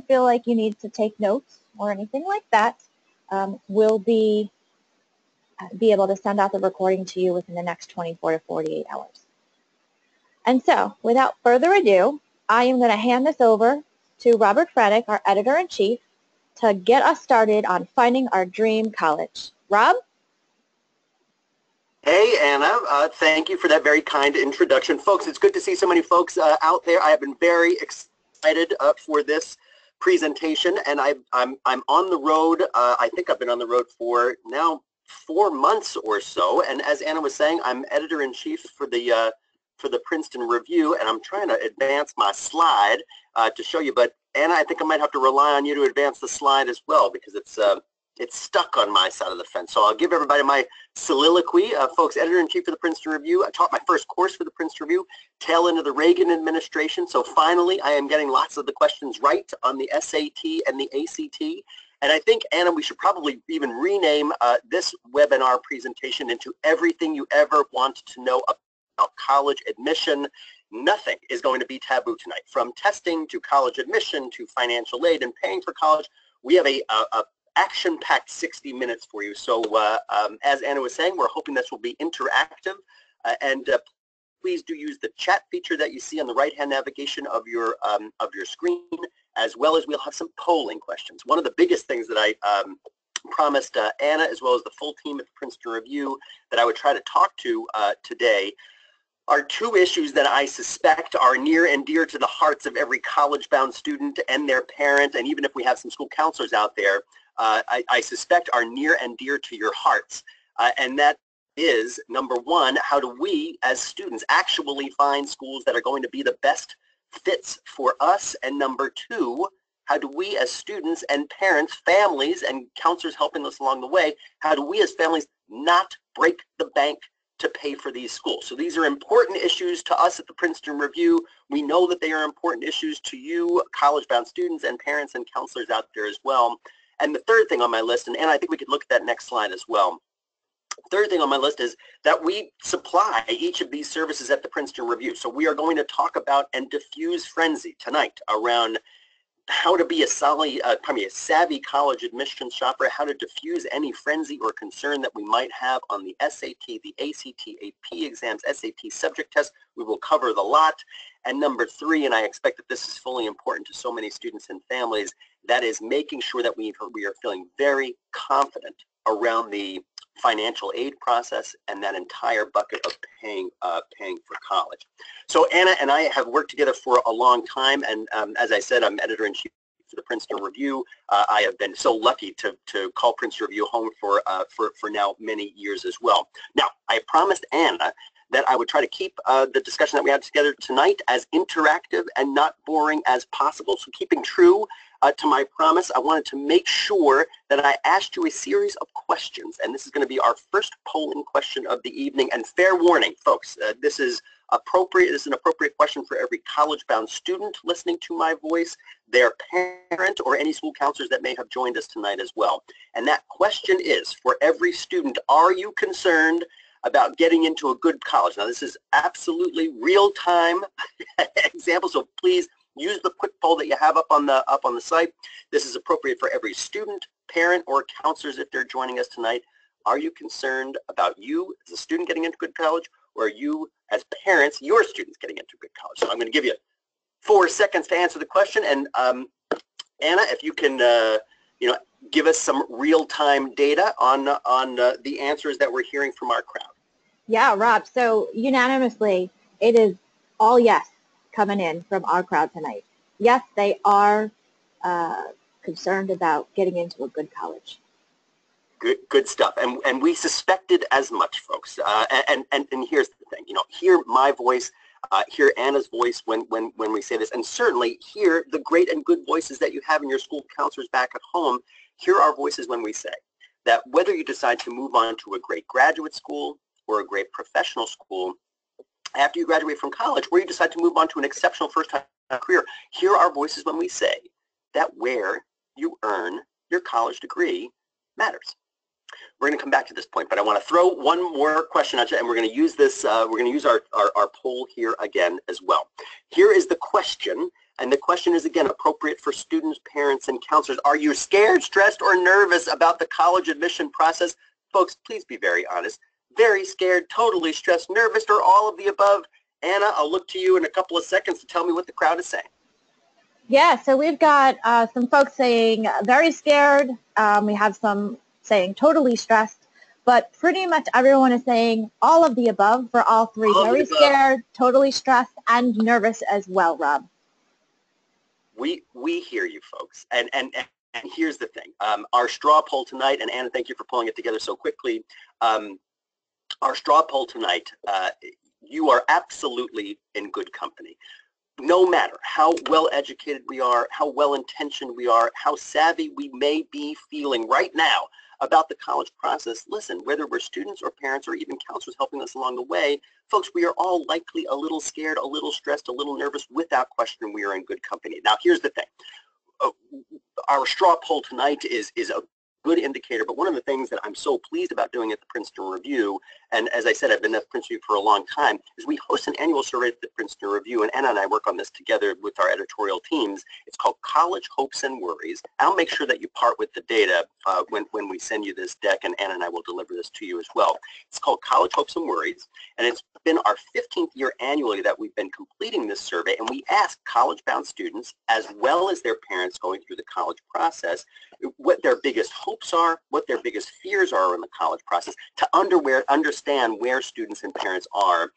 feel like you need to take notes or anything like that, we'll be able to send out the recording to you within the next 24 to 48 hours. And so, without further ado, I am going to hand this over to Robert Franek, our Editor-in-Chief, to get us started on finding our dream college. Rob? Hey, Anna. Thank you for that very kind introduction. Folks, it's good to see so many folks out there. I have been very excited for this presentation, and I'm on the road. I think I've been on the road for now 4 months or so, and as Anna was saying, I'm Editor-in-Chief for the Princeton Review, and I'm trying to advance my slide to show you, but Anna, I think I might have to rely on you to advance the slide as well, because it's stuck on my side of the fence. So I'll give everybody my soliloquy. Folks, Editor-in-Chief for the Princeton Review. I taught my first course for the Princeton Review, tail end of the Reagan administration. So finally, I am getting lots of the questions right on the SAT and the ACT. And I think, Anna, we should probably even rename this webinar presentation into Everything You Ever Want to Know About College Admission. Nothing is going to be taboo tonight. From testing to college admission to financial aid and paying for college, we have a action-packed 60 minutes for you. So as Anna was saying, we're hoping this will be interactive, and please do use the chat feature that you see on the right-hand navigation of your screen, as well as we'll have some polling questions. One of the biggest things that I promised Anna, as well as the full team at the Princeton Review, that I would try to talk to today are two issues that I suspect are near and dear to the hearts of every college-bound student and their parent, and even if we have some school counselors out there, I suspect are near and dear to your hearts. And that is, number one, how do we as students actually find schools that are going to be the best fits for us? And number two, how do we as students and parents, families, and counselors helping us along the way, how do we as families not break the bank to pay for these schools? So these are important issues to us at the Princeton Review. We know that they are important issues to you, college-bound students and parents and counselors out there as well. And the third thing on my list, and I think we could look at that next slide as well. Third thing on my list is that we supply each of these services at the Princeton Review. So we are going to talk about and diffuse frenzy tonight around how to be a savvy college admissions shopper, how to diffuse any frenzy or concern that we might have on the SAT, the ACT, AP exams, SAT subject test. We will cover the lot. And number three, and I expect that this is fully important to so many students and families, that is making sure that we are feeling very confident around the financial aid process and that entire bucket of paying for college. So Anna and I have worked together for a long time, and as I said, I'm Editor-in-Chief for the Princeton Review. I have been so lucky to call Princeton Review home for now many years as well. Now, I promised Anna that I would try to keep the discussion that we had together tonight as interactive and not boring as possible. So keeping true to my promise, I wanted to make sure that I asked you a series of questions, and this is going to be our first polling question of the evening. And fair warning, folks, this is appropriate. This is an appropriate question for every college-bound student listening to my voice, their parent, or any school counselors that may have joined us tonight as well. And that question is, for every student, are you concerned about getting into a good college? Now, this is absolutely real-time example, so please use the quick poll that you have up on the site. This is appropriate for every student, parent, or counselors if they're joining us tonight. Are you concerned about you as a student getting into good college, or are you as parents, your students getting into good college? So I'm going to give you 4 seconds to answer the question. And Anna, if you can, give us some real-time data on the answers that we're hearing from our crowd. Yeah, Rob. So unanimously, it is all yes coming in from our crowd tonight. Yes, they are concerned about getting into a good college. Good stuff, and we suspected as much, folks. And here's the thing, hear my voice, hear Anna's voice when we say this, and certainly hear the great and good voices that you have in your school counselors back at home. Hear our voices when we say that whether you decide to move on to a great graduate school or a great professional school after you graduate from college, or you decide to move on to an exceptional first-time career, hear our voices when we say that where you earn your college degree matters. We're going to come back to this point, but I want to throw one more question at you, and we're going to use this. We're going to use our poll here again as well. Here is the question And the question is, again, appropriate for students, parents, and counselors. Are you scared, stressed, or nervous about the college admission process? Folks, please be very honest. Very scared, totally stressed, nervous, or all of the above? Anna, I'll look to you in a couple of seconds to tell me what the crowd is saying. Yeah, so we've got some folks saying very scared. We have some saying totally stressed. But pretty much everyone is saying all of the above for all three. Very scared, totally stressed, and nervous as well, Rob. We hear you, folks. And here's the thing. Our straw poll tonight, and Anna, thank you for pulling it together so quickly. Our straw poll tonight, you are absolutely in good company. No matter how well educated we are, how well intentioned we are, how savvy we may be feeling right now about the college process, listen, whether we're students or parents or even counselors helping us along the way, folks, we are all likely a little scared, a little stressed, a little nervous. Without question, we are in good company. Now, here's the thing. Our straw poll tonight is a good indicator, but one of the things that I'm so pleased about doing at the Princeton Review, and as I said, I've been at Princeton Review for a long time, is we host an annual survey at the Princeton Review, and Anna and I work on this together with our editorial teams. It's called College Hopes and Worries. I'll make sure that you part with the data when we send you this deck, and Anna and I will deliver this to you as well. It's called College Hopes and Worries, and it's been our 15th year annually that we've been completing this survey, and we ask college-bound students, as well as their parents going through the college process, what their biggest hopes are, what their biggest fears are in the college process, to understand where students and parents are,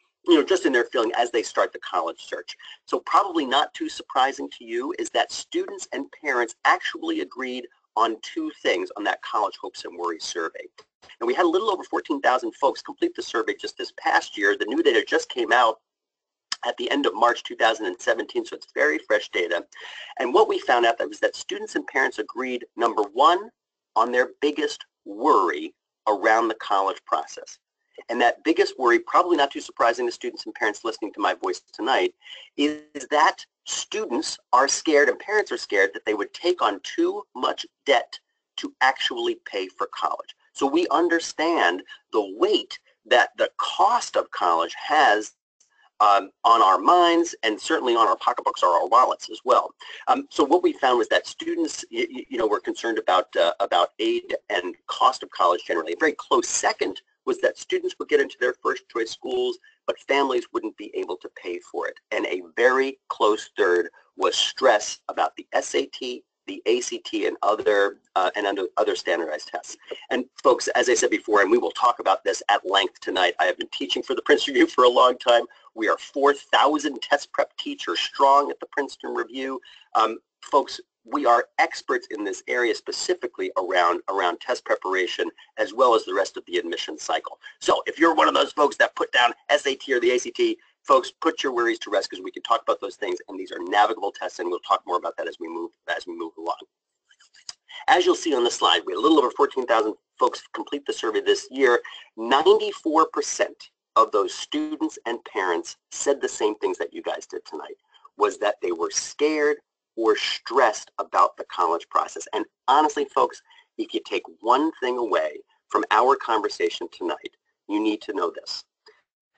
just in their feeling as they start the college search. So probably not too surprising to you is that students and parents actually agreed on two things on that College Hopes and Worries survey. And we had a little over 14,000 folks complete the survey just this past year. The new data just came out at the end of March 2017, so it's very fresh data. And what we found out was that students and parents agreed, number one, on their biggest worry around the college process. And that biggest worry, probably not too surprising to students and parents listening to my voice tonight, is that students are scared and parents are scared that they would take on too much debt to actually pay for college. So we understand the weight that the cost of college has on our minds and certainly on our pocketbooks or our wallets as well. So what we found was that students, were concerned about aid and cost of college generally. A very close second was that students would get into their first choice schools, but families wouldn't be able to pay for it. And a very close third was stress about the SAT, the ACT, and other standardized tests. And folks, as I said before, and we will talk about this at length tonight, I have been teaching for the Princeton Review for a long time. We are 4,000 test prep teachers strong at the Princeton Review. Folks, we are experts in this area specifically around test preparation as well as the rest of the admission cycle. So if you're one of those folks that put down SAT or the ACT, folks, put your worries to rest because we can talk about those things, and these are navigable tests, and we'll talk more about that as we move along. As you'll see on the slide, we had a little over 14,000 folks complete the survey this year. 94% of those students and parents said the same things that you guys did tonight, was that they were scared or stressed about the college process. And honestly, folks, if you take one thing away from our conversation tonight, you need to know this.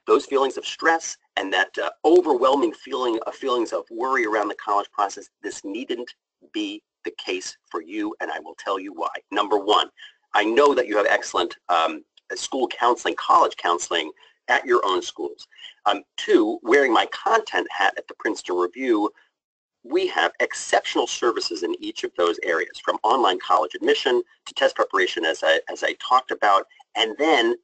Those feelings of stress and that overwhelming feelings of worry around the college process, this needn't be the case for you, and I will tell you why. Number one, I know that you have excellent school counseling, college counseling at your own schools. Two, wearing my content hat at the Princeton Review, we have exceptional services in each of those areas, from online college admission to test preparation, as I talked about, and then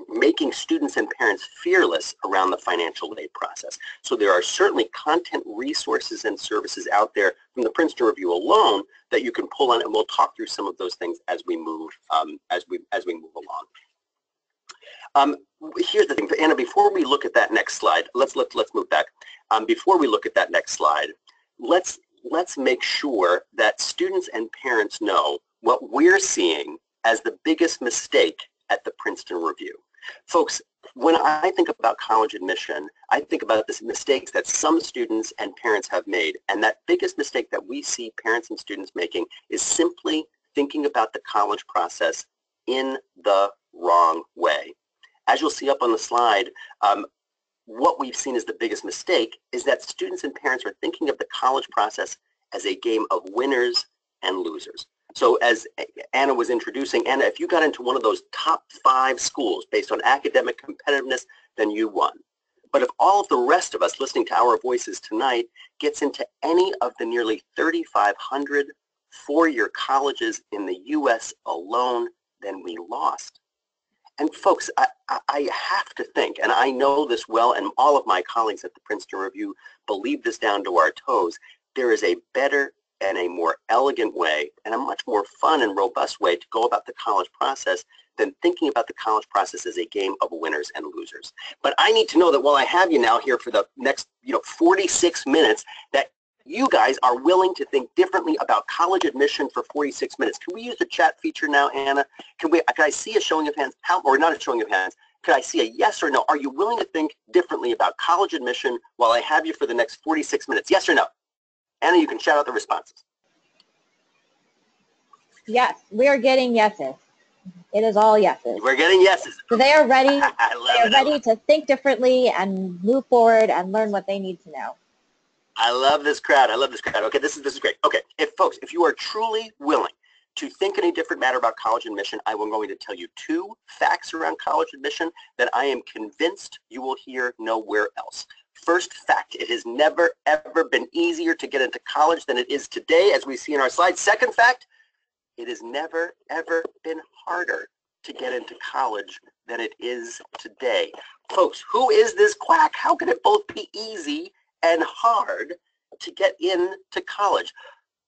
making students and parents fearless around the financial aid process. So there are certainly content, resources, and services out there from the Princeton Review alone that you can pull on, and we'll talk through some of those things as we move along. Here's the thing, Anna. Before we look at that next slide, let's move back. Before we look at that next slide, let's make sure that students and parents know what we're seeing as the biggest mistake at the Princeton Review. Folks, when I think about college admission, I think about the mistakes that some students and parents have made, and that biggest mistake that we see parents and students making is simply thinking about the college process in the wrong way. As you'll see up on the slide, what we've seen as the biggest mistake is that students and parents are thinking of the college process as a game of winners and losers. So as Anna was introducing, Anna, if you got into one of those top 5 schools based on academic competitiveness, then you won. But if all of the rest of us listening to our voices tonight gets into any of the nearly 3,500 four-year colleges in the U.S. alone, then we lost. And folks, I have to think, and I know this well, and all of my colleagues at the Princeton Review believe this down to our toes, there is a better and a more elegant way and a much more fun and robust way to go about the college process than thinking about the college process as a game of winners and losers. But I need to know that while I have you now here for the next 46 minutes, that you guys are willing to think differently about college admission for 46 minutes. Can we use the chat feature now, Anna? Can I see a showing of hands? Or not a showing of hands. Could I see a yes or no? Are you willing to think differently about college admission while I have you for the next 46 minutes? Yes or no? Anna, you can shout out the responses. Yes, we are getting yeses. It is all yeses. We're getting yeses. So they are ready. They are ready to think differently and move forward and learn what they need to know. I love this crowd. I love this crowd. Okay, this is great. Okay, folks, if you are truly willing to think in a different matter about college admission, I am going to tell you 2 facts around college admission that I am convinced you will hear nowhere else. First fact, it has never, ever been easier to get into college than it is today, as we see in our slides. Second fact, it has never, ever been harder to get into college than it is today. Folks, who is this quack? How can it both be easy and hard to get into college?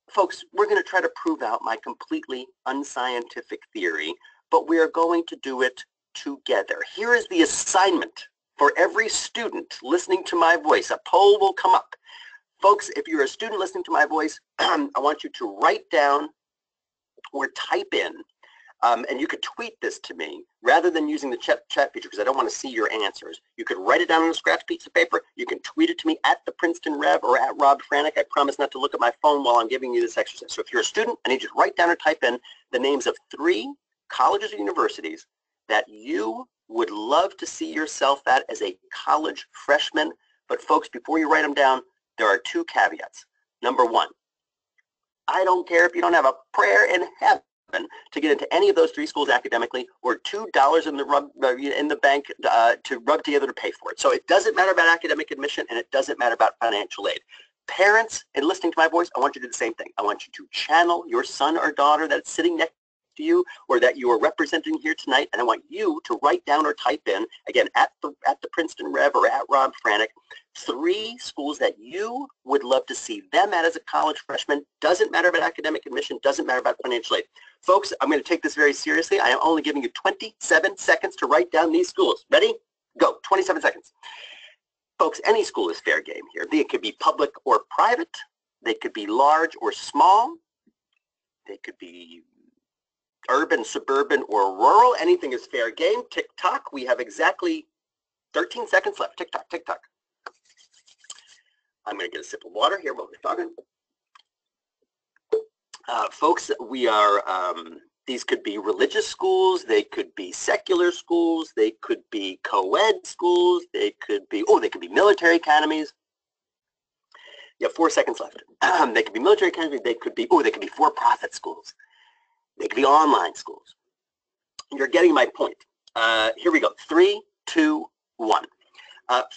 Folks, we're going to try to prove out my completely unscientific theory, but we are going to do it together. Here is the assignment for every student listening to my voice. A poll will come up. Folks, if you're a student listening to my voice, I want you to write down or type in, and you could tweet this to me rather than using the chat feature because I don't want to see your answers. You could write it down on a scratch piece of paper. You can tweet it to me at the Princeton Rev or at Rob Franek. I promise not to look at my phone while I'm giving you this exercise. So if you're a student, I need you to write down or type in the names of 3 colleges or universities that you would love to see yourself at as a college freshman. But folks, before you write them down, there are 2 caveats. Number 1, I don't care if you don't have a prayer in heaven to get into any of those 3 schools academically, or $2 in the bank to rub together to pay for it. So it doesn't matter about academic admission, and it doesn't matter about financial aid. Parents, in listening to my voice, I want you to do the same thing. I want you to channel your son or daughter that's sitting next to you or that you are representing here tonight, and I want you to write down or type in, again, at the Princeton Rev or at Rob Franek, 3 schools that you would love to see them at as a college freshman. Doesn't matter about academic admission, doesn't matter about financial aid. Folks, I'm going to take this very seriously. I am only giving you 27 seconds to write down these schools. Ready? Go. 27 seconds. Folks, any school is fair game here. They could be public or private. They could be large or small. They could be urban, suburban, or rural. Anything is fair game. Tick-tock. We have exactly 13 seconds left. Tick-tock, tick-tock. I'm going to get a sip of water here while we're talking. Folks, we are, these could be religious schools, they could be secular schools, they could be co-ed schools, they could be military academies. You have 4 seconds left. They could be military academies, they could be for-profit schools. They could be online schools. You're getting my point. Here we go. 3, 2, 1.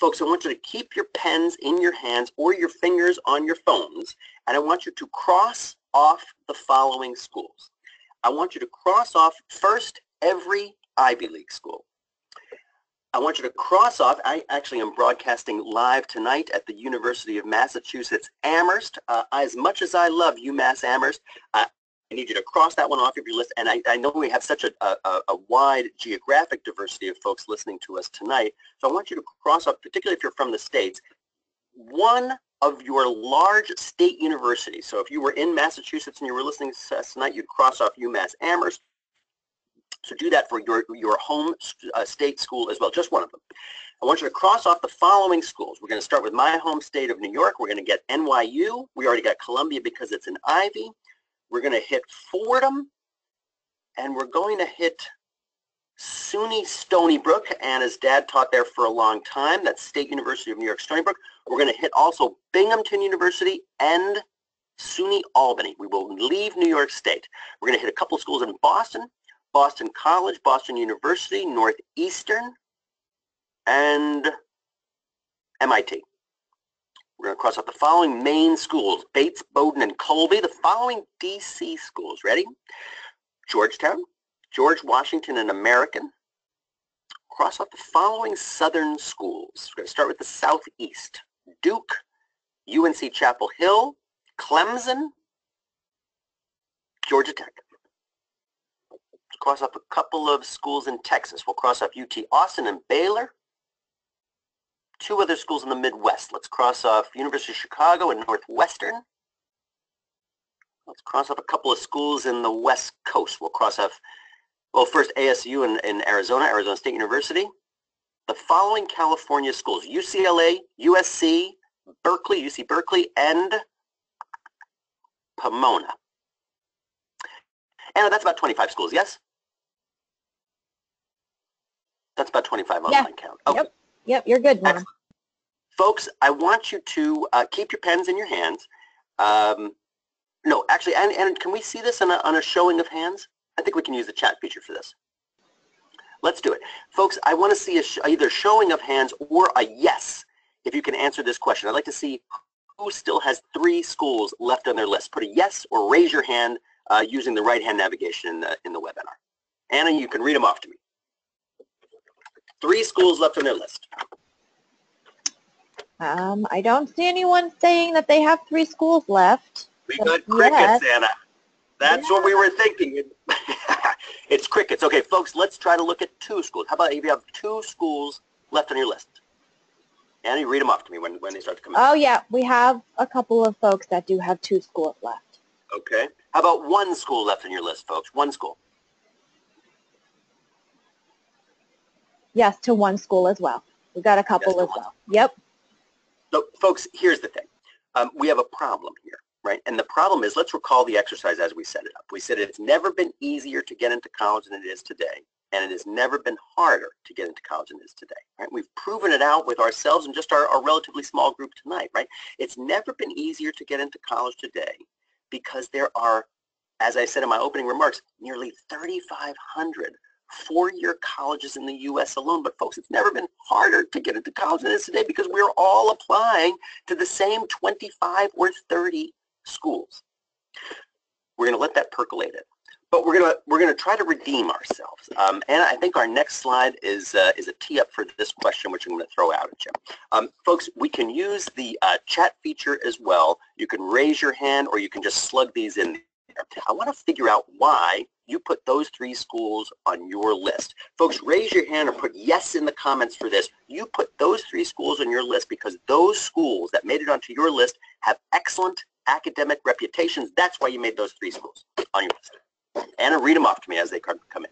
Folks, I want you to keep your pens in your hands or your fingers on your phones, and I want you to cross off the following schools. I want you to cross off first every Ivy League school. I want you to cross off, I actually am broadcasting live tonight at the University of Massachusetts Amherst. As much as I love UMass Amherst, I need you to cross that one off of your list. And I know we have such a wide geographic diversity of folks listening to us tonight. So I want you to cross off, particularly if you're from the States, one of your large state universities. So if you were in Massachusetts and you were listening to us tonight, you'd cross off UMass Amherst. So do that for your home state school as well, just one of them. I want you to cross off the following schools. We're going to start with my home state of New York. We're going to get NYU. We already got Columbia because it's an Ivy. We're going to hit Fordham, and we're going to hit SUNY Stony Brook. Anna's dad taught there for a long time. That's State University of New York, Stony Brook. We're going to hit also Binghamton University and SUNY Albany. We will leave New York State. We're going to hit a couple schools in Boston, Boston College, Boston University, Northeastern, and MIT. We're going to cross out the following Maine schools: Bates, Bowdoin, and Colby. The following DC schools. Ready? Georgetown, George Washington, and American. Cross out the following Southern schools. We're going to start with the Southeast: Duke, UNC Chapel Hill, Clemson, Georgia Tech. Cross off a couple of schools in Texas. We'll cross off UT Austin and Baylor. Two other schools in the Midwest. Let's cross off University of Chicago and Northwestern. Let's cross off a couple of schools in the West Coast. We'll cross off, well, first ASU in Arizona, Arizona State University. The following California schools: UCLA, USC, Berkeley, UC Berkeley, and Pomona. Anna, that's about 25 schools, yes? That's about 25 on my count. Okay. Yep, you're good, Mom. Folks, I want you to keep your pens in your hands. No, actually, and can we see this on a showing of hands? I think we can use the chat feature for this. Let's do it. Folks, I want to see either showing of hands or a yes if you can answer this question. I'd like to see who still has 3 schools left on their list. Put a yes or raise your hand using the right-hand navigation in the webinar. Anna, you can read them off to me. 3 schools left on their list. I don't see anyone saying that they have 3 schools left. We got crickets, Anna. That's what we were thinking. It's crickets. Okay, folks, let's try to look at 2 schools. How about if you have 2 schools left on your list? Anna, you read them off to me when they start to come out. Oh, yeah. We have a couple of folks that do have 2 schools left. Okay. How about 1 school left on your list, folks? 1 school. Yes, to 1 school as well. We've got a couple as well. Yep. So, folks, here's the thing. We have a problem here, right? And the problem is, let's recall the exercise as we set it up. We said it's never been easier to get into college than it is today, and it has never been harder to get into college than it is today, right? We've proven it out with ourselves and just our relatively small group tonight, right? It's never been easier to get into college today because there are, as I said in my opening remarks, nearly 3,500 four-year colleges in the U.S. alone. But folks, it's never been harder to get into college than it is today because we're all applying to the same 25 or 30 schools. We're going to let that percolate in. But we're going to try to redeem ourselves. And I think our next slide is a tee up for this question, which I'm going to throw out at you. Folks, we can use the chat feature as well. You can raise your hand or you can just slug these in there. I want to figure out why you put those 3 schools on your list. Folks, raise your hand or put yes in the comments for this. You put those 3 schools on your list because those schools that made it onto your list have excellent academic reputations. That's why you made those 3 schools on your list. Anna, read them off to me as they come in.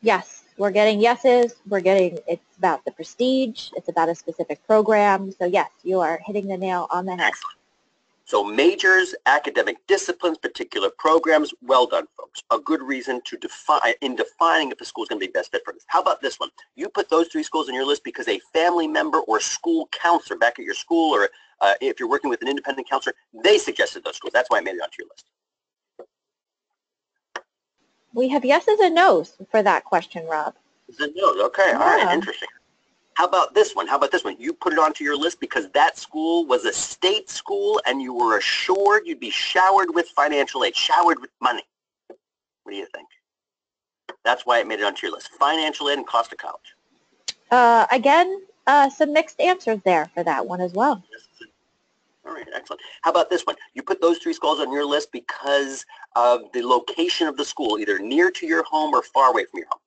Yes, we're getting yeses. It's about the prestige. It's about a specific program. So yes, you are hitting the nail on the head. Excellent. So majors, academic disciplines, particular programs, well done, folks. A good reason to defining if a school is going to be best fit for this. How about this one? You put those 3 schools on your list because a family member or school counselor back at your school, or if you're working with an independent counselor, they suggested those schools. That's why I made it onto your list. We have yeses and nos for that question, Rob. Yeses and nos. Okay, all right, interesting. How about this one? How about this one? You put it onto your list because that school was a state school and you were assured you'd be showered with financial aid, showered with money. What do you think? That's why it made it onto your list. Financial aid and cost of college. Again, some mixed answers there for that one as well. All right, excellent. How about this one? You put those 3 schools on your list because of the location of the school, either near to your home or far away from your home.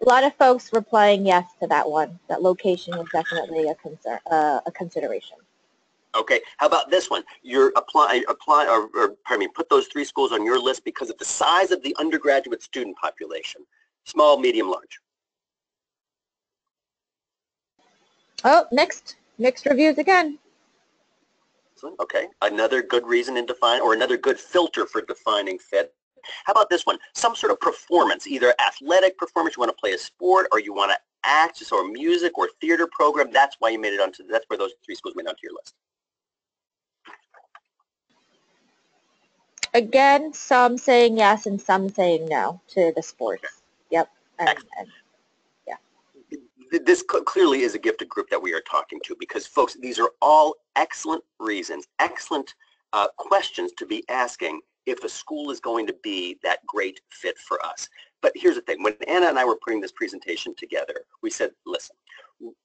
A lot of folks replying yes to that one. That location was definitely a consideration. Okay. How about this one? You're put those 3 schools on your list because of the size of the undergraduate student population. Small, medium, large. Oh, mixed reviews again. Excellent. Okay. Another good reason in define, or another good filter for defining fit. How about this one? Some sort of performance, either athletic performance, you want to play a sport, or you want to act, or music or theater program. That's why you made it onto, that's where those 3 schools made it onto your list. Again, some saying yes and some saying no to the sports. Yep. And yeah. This clearly is a gifted group that we are talking to, because folks, these are all excellent reasons, excellent questions to be asking if a school is going to be that great fit for us. But here's the thing, when Anna and I were putting this presentation together, we said, listen,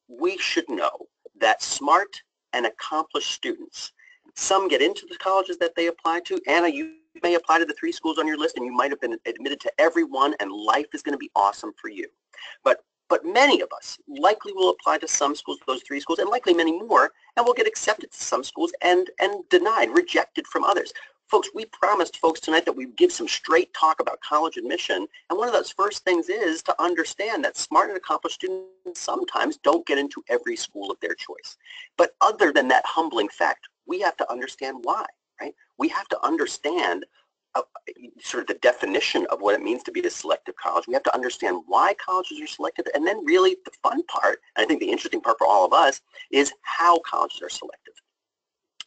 we should know that smart and accomplished students, some get into the colleges that they apply to. Anna, you may apply to the 3 schools on your list and you might have been admitted to every one, and life is going to be awesome for you. But many of us likely will apply to some schools, those 3 schools, and likely many more, and will get accepted to some schools and denied, rejected from others. Folks, we promised folks tonight that we'd give some straight talk about college admission, and one of those first things is to understand that smart and accomplished students sometimes don't get into every school of their choice. But other than that humbling fact, we have to understand why, right? We have to understand sort of the definition of what it means to be a selective college. We have to understand why colleges are selected, and then really the fun part, and I think the interesting part for all of us, is how colleges are selective.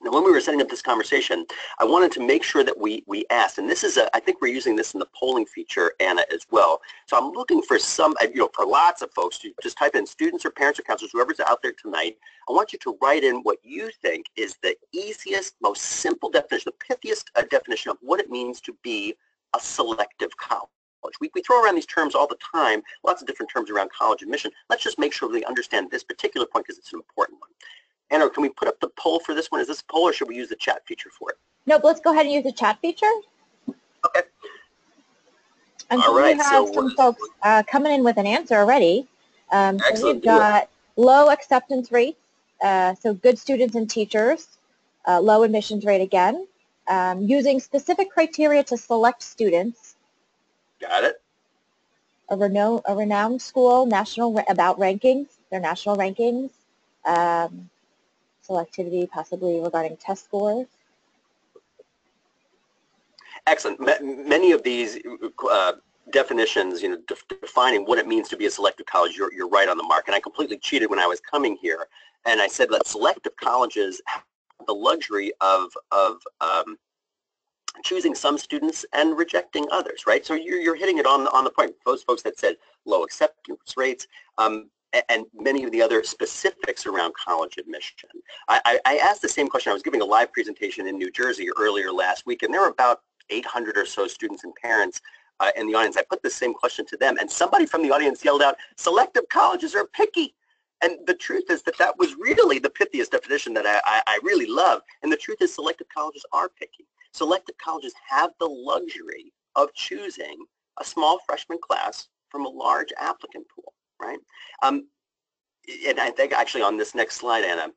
Now, when we were setting up this conversation, I wanted to make sure that we asked, and this is I think we're using this in the polling feature, Anna, as well. So I'm looking for some, for lots of folks to just type in students or parents or counselors, whoever's out there tonight. I want you to write in what you think is the easiest, most simple definition, the pithiest definition of what it means to be a selective college. We throw around these terms all the time, lots of different terms around college admission. Let's just make sure we understand this particular point because it's an important one. Anna, can we put up the poll for this one? Is this a poll, or should we use the chat feature for it? Nope, let's go ahead and use the chat feature. Okay. And so we have some folks coming in with an answer already. So we've got low acceptance rates, so good students and teachers, low admissions rate again, using specific criteria to select students. Got it. A renowned school, about rankings, their national rankings, selectivity possibly regarding test scores. Excellent. Many of these definitions, defining what it means to be a selective college, you're right on the mark. And I completely cheated when I was coming here, and I said that selective colleges have the luxury of choosing some students and rejecting others, right? So you're hitting it on the point. Those folks that said low acceptance rates, and many of the other specifics around college admission. I asked the same question. I was giving a live presentation in New Jersey earlier last week, and there were about 800 or so students and parents in the audience. I put the same question to them, and somebody from the audience yelled out, "Selective colleges are picky." And the truth is that was really the pithiest definition that I really love. And the truth is selective colleges are picky. Selective colleges have the luxury of choosing a small freshman class from a large applicant pool, right? And I think actually on this next slide, Anna,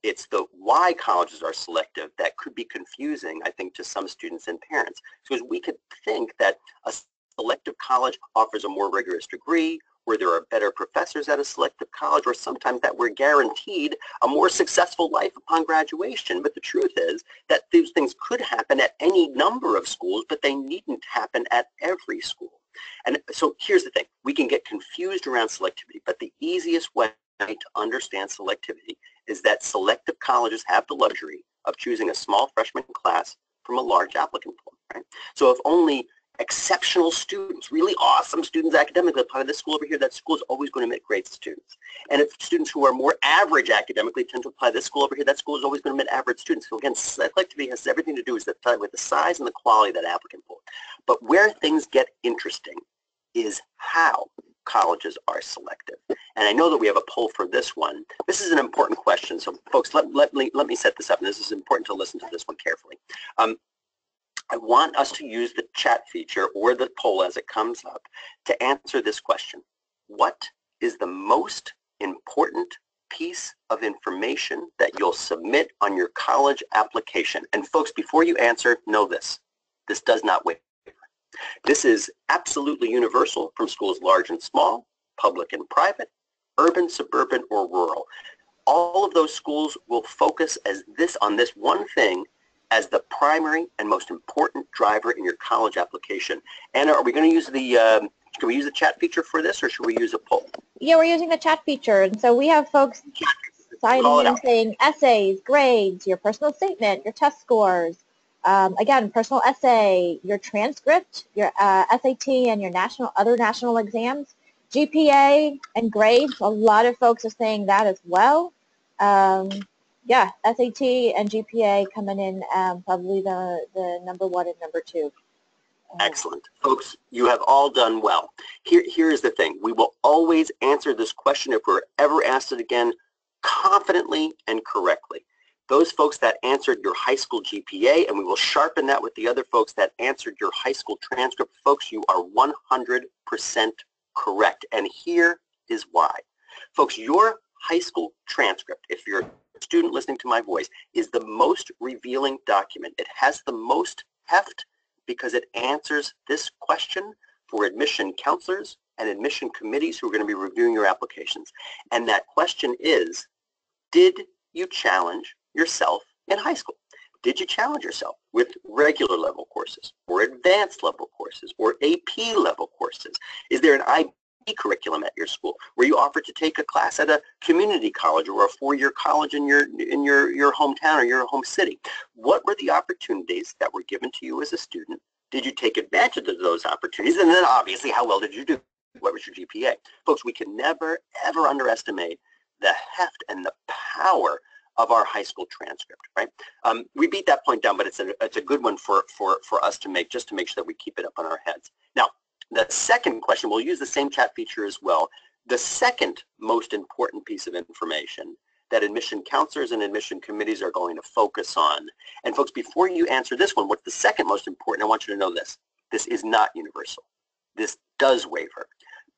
it's the why colleges are selective that could be confusing, I think, to some students and parents. Because we could think that a selective college offers a more rigorous degree, where there are better professors at a selective college, or sometimes that we're guaranteed a more successful life upon graduation. But the truth is that these things could happen at any number of schools, but they needn't happen at every school. And so here's the thing, we can get confused around selectivity, but the easiest way to understand selectivity is that selective colleges have the luxury of choosing a small freshman class from a large applicant pool, right? So if only exceptional students, really awesome students academically apply to this school over here, that school is always going to admit great students. And if students who are more average academically tend to apply to this school over here, that school is always going to admit average students. So again, selectivity has everything to do with the size and the quality of that applicant pool. But where things get interesting is how colleges are selective. And I know that we have a poll for this one. This is an important question. So folks, let me set this up. And this is important to listen to this one carefully. I want us to use the chat feature or the poll as it comes up to answer this question. What is the most important piece of information that you'll submit on your college application? And folks, before you answer, know this. This does not waver. This is absolutely universal from schools large and small, public and private, urban, suburban, or rural. all of those schools will focus on this one thing as the primary and most important driver in your college application. Anna, are we going to use the can we use the chat feature for this, or should we use a poll? Yeah, we're using the chat feature, and so we have folks signing in saying essays, grades, your personal statement, your test scores, again, personal essay, your transcript, your SAT, and your other national exams, GPA and grades. A lot of folks are saying that as well. Yeah, SAT and GPA coming in probably the number one and number two. Excellent. Folks, you have all done well. Here is the thing. We will always answer this question if we're ever asked it again confidently and correctly. Those folks that answered your high school GPA, and we will sharpen that with the other folks that answered your high school transcript, folks, you are 100% correct. And here is why. Folks, your high school transcript, if you're a student listening to my voice, is the most revealing document. It has the most heft because it answers this question for admission counselors and admission committees who are going to be reviewing your applications. And that question is, did you challenge yourself in high school? Did you challenge yourself with regular level courses or advanced level courses or AP level courses? Is there an IB curriculum at your school where you offered to take a class at a community college or a four-year college in your hometown or your home city? What were the opportunities that were given to you as a student? Did you take advantage of those opportunities? And then obviously, how well did you do? What was your GPA? Folks, we can never, ever underestimate the heft and the power of our high school transcript, right? We beat that point down, but it's a good one for us to make, just to make sure that we keep it up on our heads. Now, the second question, we'll use the same chat feature as well. The second most important piece of information that admission counselors and admission committees are going to focus on. And folks, before you answer this one, what's the second most important? I want you to know this. This is not universal. This does waiver.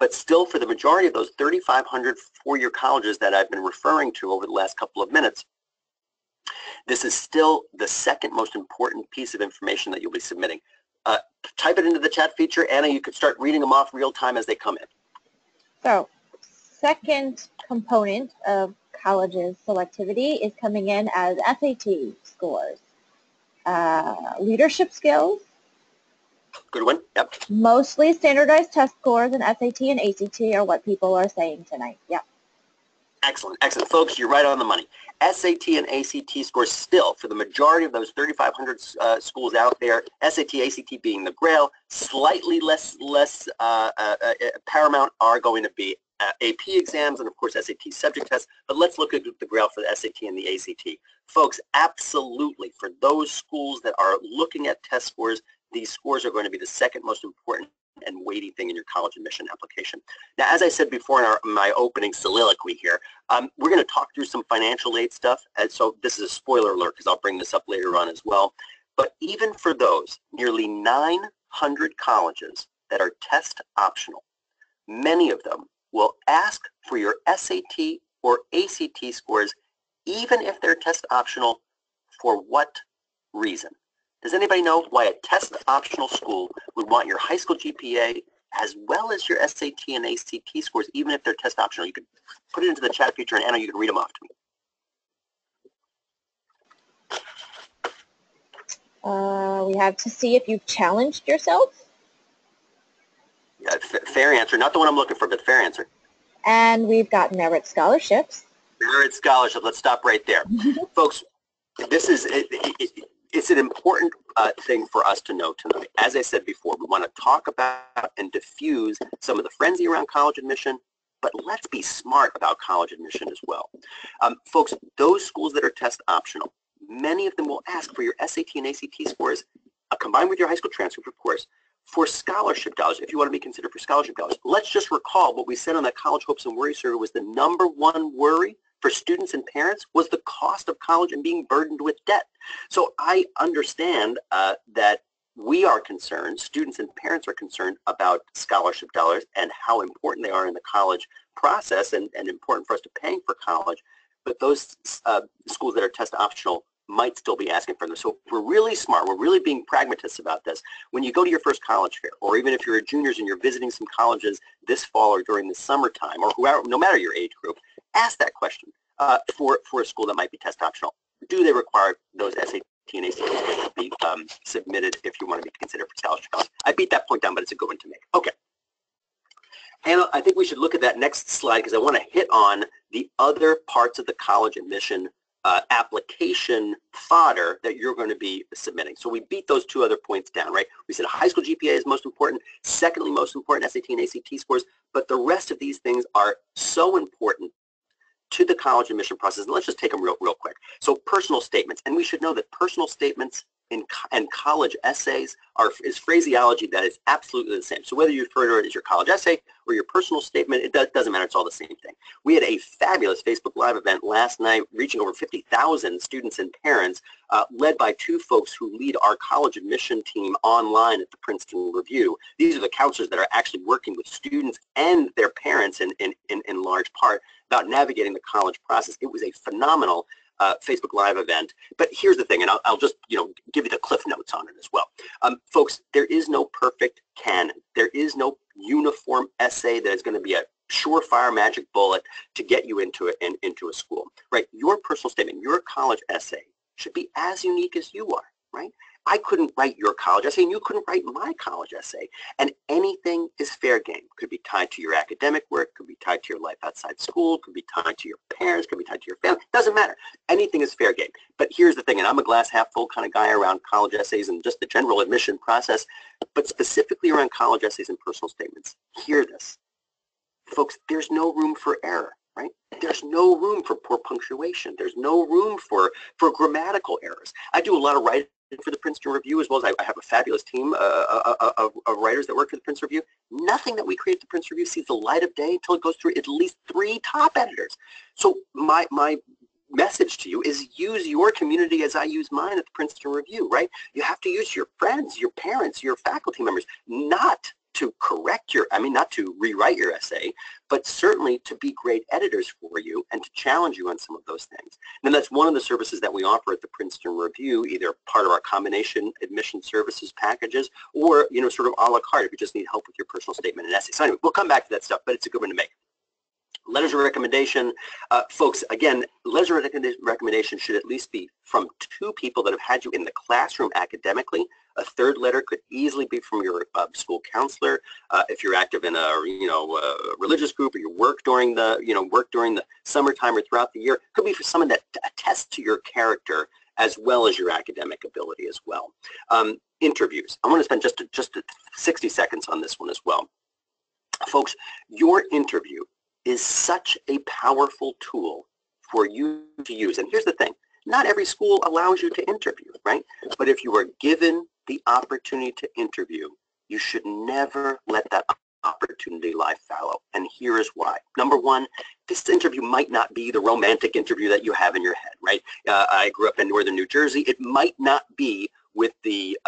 But still, for the majority of those 3,500 four-year colleges that I've been referring to over the last couple of minutes, this is still the second most important piece of information that you'll be submitting. Type it into the chat feature. Anna, you could start reading them off real time as they come in. So, second component of colleges selectivity is coming in as SAT scores, leadership skills. Good one. Yep. Mostly standardized test scores in SAT and ACT are what people are saying tonight. Yep. Excellent. Excellent. Folks, you're right on the money. SAT and ACT scores still, for the majority of those 3,500 schools out there, SAT, ACT being the grail, slightly less paramount are going to be AP exams and, of course, SAT subject tests. But let's look at the grail for the SAT and the ACT. Folks, absolutely, for those schools that are looking at test scores, these scores are going to be the second most important and weighty thing in your college admission application. Now, as I said before in my opening soliloquy here, we're going to talk through some financial aid stuff, and so this is a spoiler alert because I'll bring this up later on as well. But even for those nearly 900 colleges that are test optional, many of them will ask for your SAT or ACT scores, even if they're test optional. For what reason? Does anybody know why a test optional school would want your high school GPA as well as your SAT and ACT scores, even if they're test optional? You could put it into the chat feature, and Anna, you can read them off to me. We have to see if you've challenged yourself. Yeah, fair answer. Not the one I'm looking for, but fair answer. And we've got merit scholarships. Merit scholarship. Let's stop right there. Folks, this is... It's an important thing for us to know tonight. As I said before, we want to talk about and diffuse some of the frenzy around college admission, but let's be smart about college admission as well. Folks, those schools that are test optional, many of them will ask for your SAT and ACT scores, combined with your high school transcript, of course, for scholarship dollars, if you want to be considered for scholarship dollars. Let's just recall what we said on that College Hopes and Worries survey was the number one worry for students and parents was the cost of college and being burdened with debt. So I understand that we are concerned, students and parents are concerned about scholarship dollars and how important they are in the college process and important for us to paying for college. But those schools that are test optional might still be asking for them. So we're really smart. We're really being pragmatists about this. When you go to your first college fair, or even if you're juniors and you're visiting some colleges this fall or during the summertime, or whoever, no matter your age group, ask that question. for a school that might be test optional. Do they require those SAT and ACT to be submitted if you want to be considered for scholarship? I beat that point down, but it's a good one to make. Okay. And I think we should look at that next slide because I want to hit on the other parts of the college admission application fodder that you're going to be submitting. So we beat those two other points down, right? We said a high school GPA is most important. Secondly, most important, SAT and ACT scores. But the rest of these things are so important to the college admission process. And let's just take them real quick. So personal statements. And we should know that personal statements and college essays is phraseology that is absolutely the same. So whether you refer to it as your college essay or your personal statement, it doesn't matter. It's all the same thing. We had a fabulous Facebook Live event last night, reaching over 50,000 students and parents, led by two folks who lead our college admission team online at the Princeton Review. These are the counselors that are actually working with students and their parents in large part about navigating the college process. It was a phenomenal Facebook Live event. But here's the thing, and I'll just give you the cliff notes on it as well. Folks, there is no perfect canon. There is no uniform essay that is going to be a surefire magic bullet to get you into a school, right? Your personal statement, your college essay should be as unique as you are, right? I couldn't write your college essay and you couldn't write my college essay. And anything is fair game. Could be tied to your academic work, could be tied to your life outside school, could be tied to your parents, could be tied to your family. Doesn't matter. Anything is fair game. But here's the thing, and I'm a glass half full kind of guy around college essays and just the general admission process, but specifically around college essays and personal statements. Hear this. Folks, there's no room for error. Right? There's no room for poor punctuation. There's no room for grammatical errors. I do a lot of writing for the Princeton Review, as well as I have a fabulous team of writers that work for the Princeton Review. Nothing that we create at the Princeton Review sees the light of day until it goes through at least 3 top editors. So my message to you is use your community as I use mine at the Princeton Review, right? You have to use your friends, your parents, your faculty members, not to not to rewrite your essay, but certainly to be great editors for you and to challenge you on some of those things. And that's one of the services that we offer at the Princeton Review, either part of our combination admission services packages or, sort of a la carte if you just need help with your personal statement and essay. So anyway, we'll come back to that stuff, but it's a good one to make. Letters of recommendation, folks, again, letters of recommendation should at least be from 2 people that have had you in the classroom academically. A third letter could easily be from your school counselor. If you're active in a religious group, or you work during the summertime or throughout the year, could be for someone that attests to your character as well as your academic ability as well. Interviews. I want to spend just 60 seconds on this one as well. Folks, your interview is such a powerful tool for you to use. And here's the thing, not every school allows you to interview, right? But if you are given the opportunity to interview, you should never let that opportunity lie fallow. And here is why. Number one, this interview might not be the romantic interview that you have in your head, right? I grew up in northern New Jersey. It might not be with the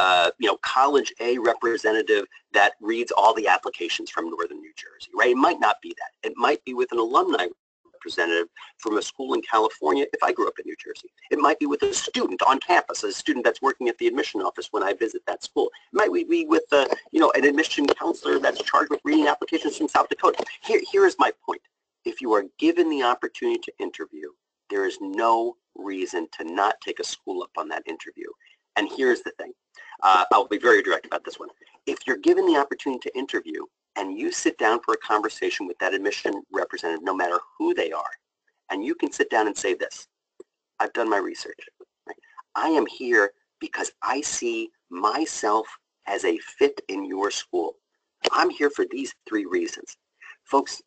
college A representative that reads all the applications from northern New Jersey, right? It might not be that. It might be with an alumni representative from a school in California if I grew up in New Jersey. It might be with a student on campus, a student that's working at the admission office when I visit that school. It might be with an admission counselor that's charged with reading applications from South Dakota. Here is my point. If you are given the opportunity to interview, there is no reason to not take a school up on that interview. And here's the thing. I'll be very direct about this one. If you're given the opportunity to interview and you sit down for a conversation with that admission representative, no matter who they are, and you can sit down and say this, I've done my research. Right? I am here because I see myself as a fit in your school. I'm here for these 3 reasons. Folks,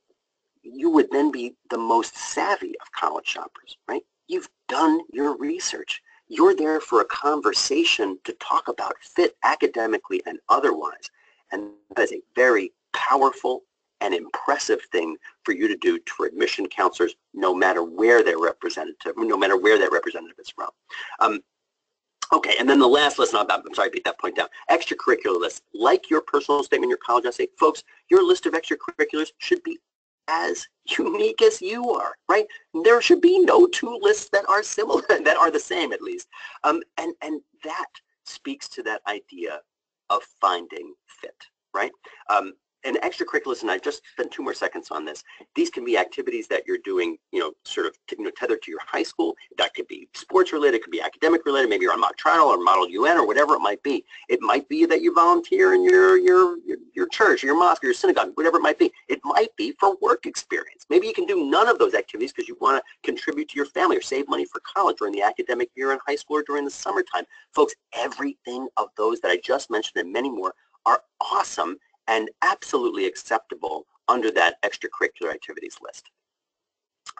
you would then be the most savvy of college shoppers, right? You've done your research. You're there for a conversation to talk about fit academically and otherwise. And that is a very powerful and impressive thing for you to do for admission counselors, no matter where their representative is from. Okay, and then the last lesson, I'm sorry, I beat that point down. Extracurricular lists. Like your personal statement, your college essay, folks, your list of extracurriculars should be as unique as you are, right? There should be no 2 lists that are similar, that are the same at least. And that speaks to that idea of finding fit, right? and extracurriculars, and I just spent 2 more seconds on this, these can be activities that you're doing, sort of, tethered to your high school. That could be sports related, it could be academic related, maybe you're on mock trial or model UN or whatever it might be. It might be that you volunteer in your church, or your mosque, or your synagogue, whatever it might be. It might be for work experience. Maybe you can do none of those activities because you want to contribute to your family or save money for college during the academic year in high school or during the summertime. Folks, everything of those that I just mentioned and many more are awesome and absolutely acceptable under that extracurricular activities list.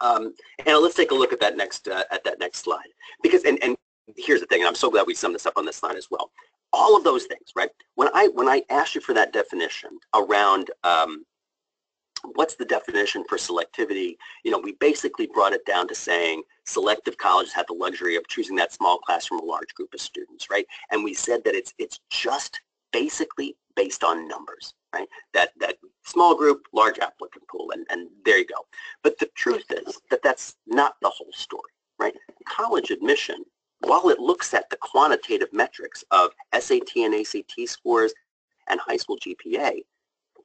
And let's take a look at that next slide. Because and here's the thing, and I'm so glad we summed this up on this slide as well. All of those things, right? When I asked you for that definition around what's the definition for selectivity, we basically brought it down to saying selective colleges have the luxury of choosing that small class from a large group of students, right? And we said that it's just basically based on numbers, right? That small group, large applicant pool, and there you go. But the truth is that that's not the whole story, right? College admission, while it looks at the quantitative metrics of SAT and ACT scores and high school GPA,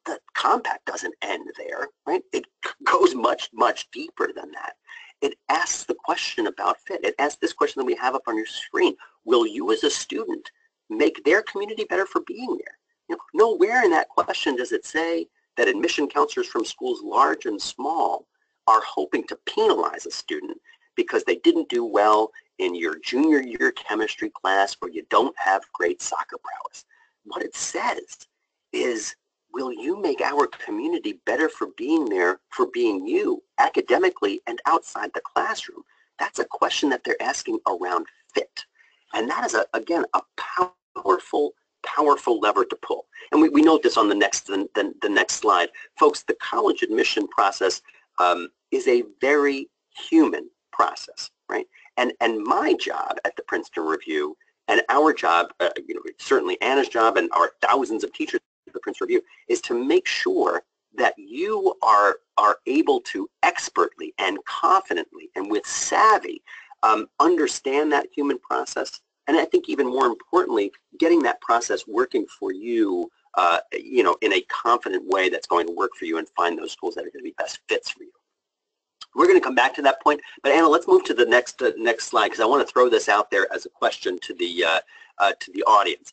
the compact doesn't end there, right? It goes much, much deeper than that. It asks the question about fit. It asks this question that we have up on your screen. Will you as a student make their community better for being there? Nowhere in that question does it say that admission counselors from schools large and small are hoping to penalize a student because they didn't do well in your junior year chemistry class or you don't have great soccer prowess. What it says is, will you make our community better for being there, for being you, academically and outside the classroom? That's a question that they're asking around fit. And that is, again, a powerful lever to pull. And we note this on the next slide. Folks, the college admission process is a very human process, right? And my job at the Princeton Review, and our job, certainly Anna's job and our thousands of teachers at the Princeton Review, is to make sure that you are able to expertly and confidently and with savvy understand that human process. And I think even more importantly, getting that process working for you, in a confident way that's going to work for you and find those schools that are going to be best fits for you. We're going to come back to that point, but Anna, let's move to the next slide because I want to throw this out there as a question to the audience.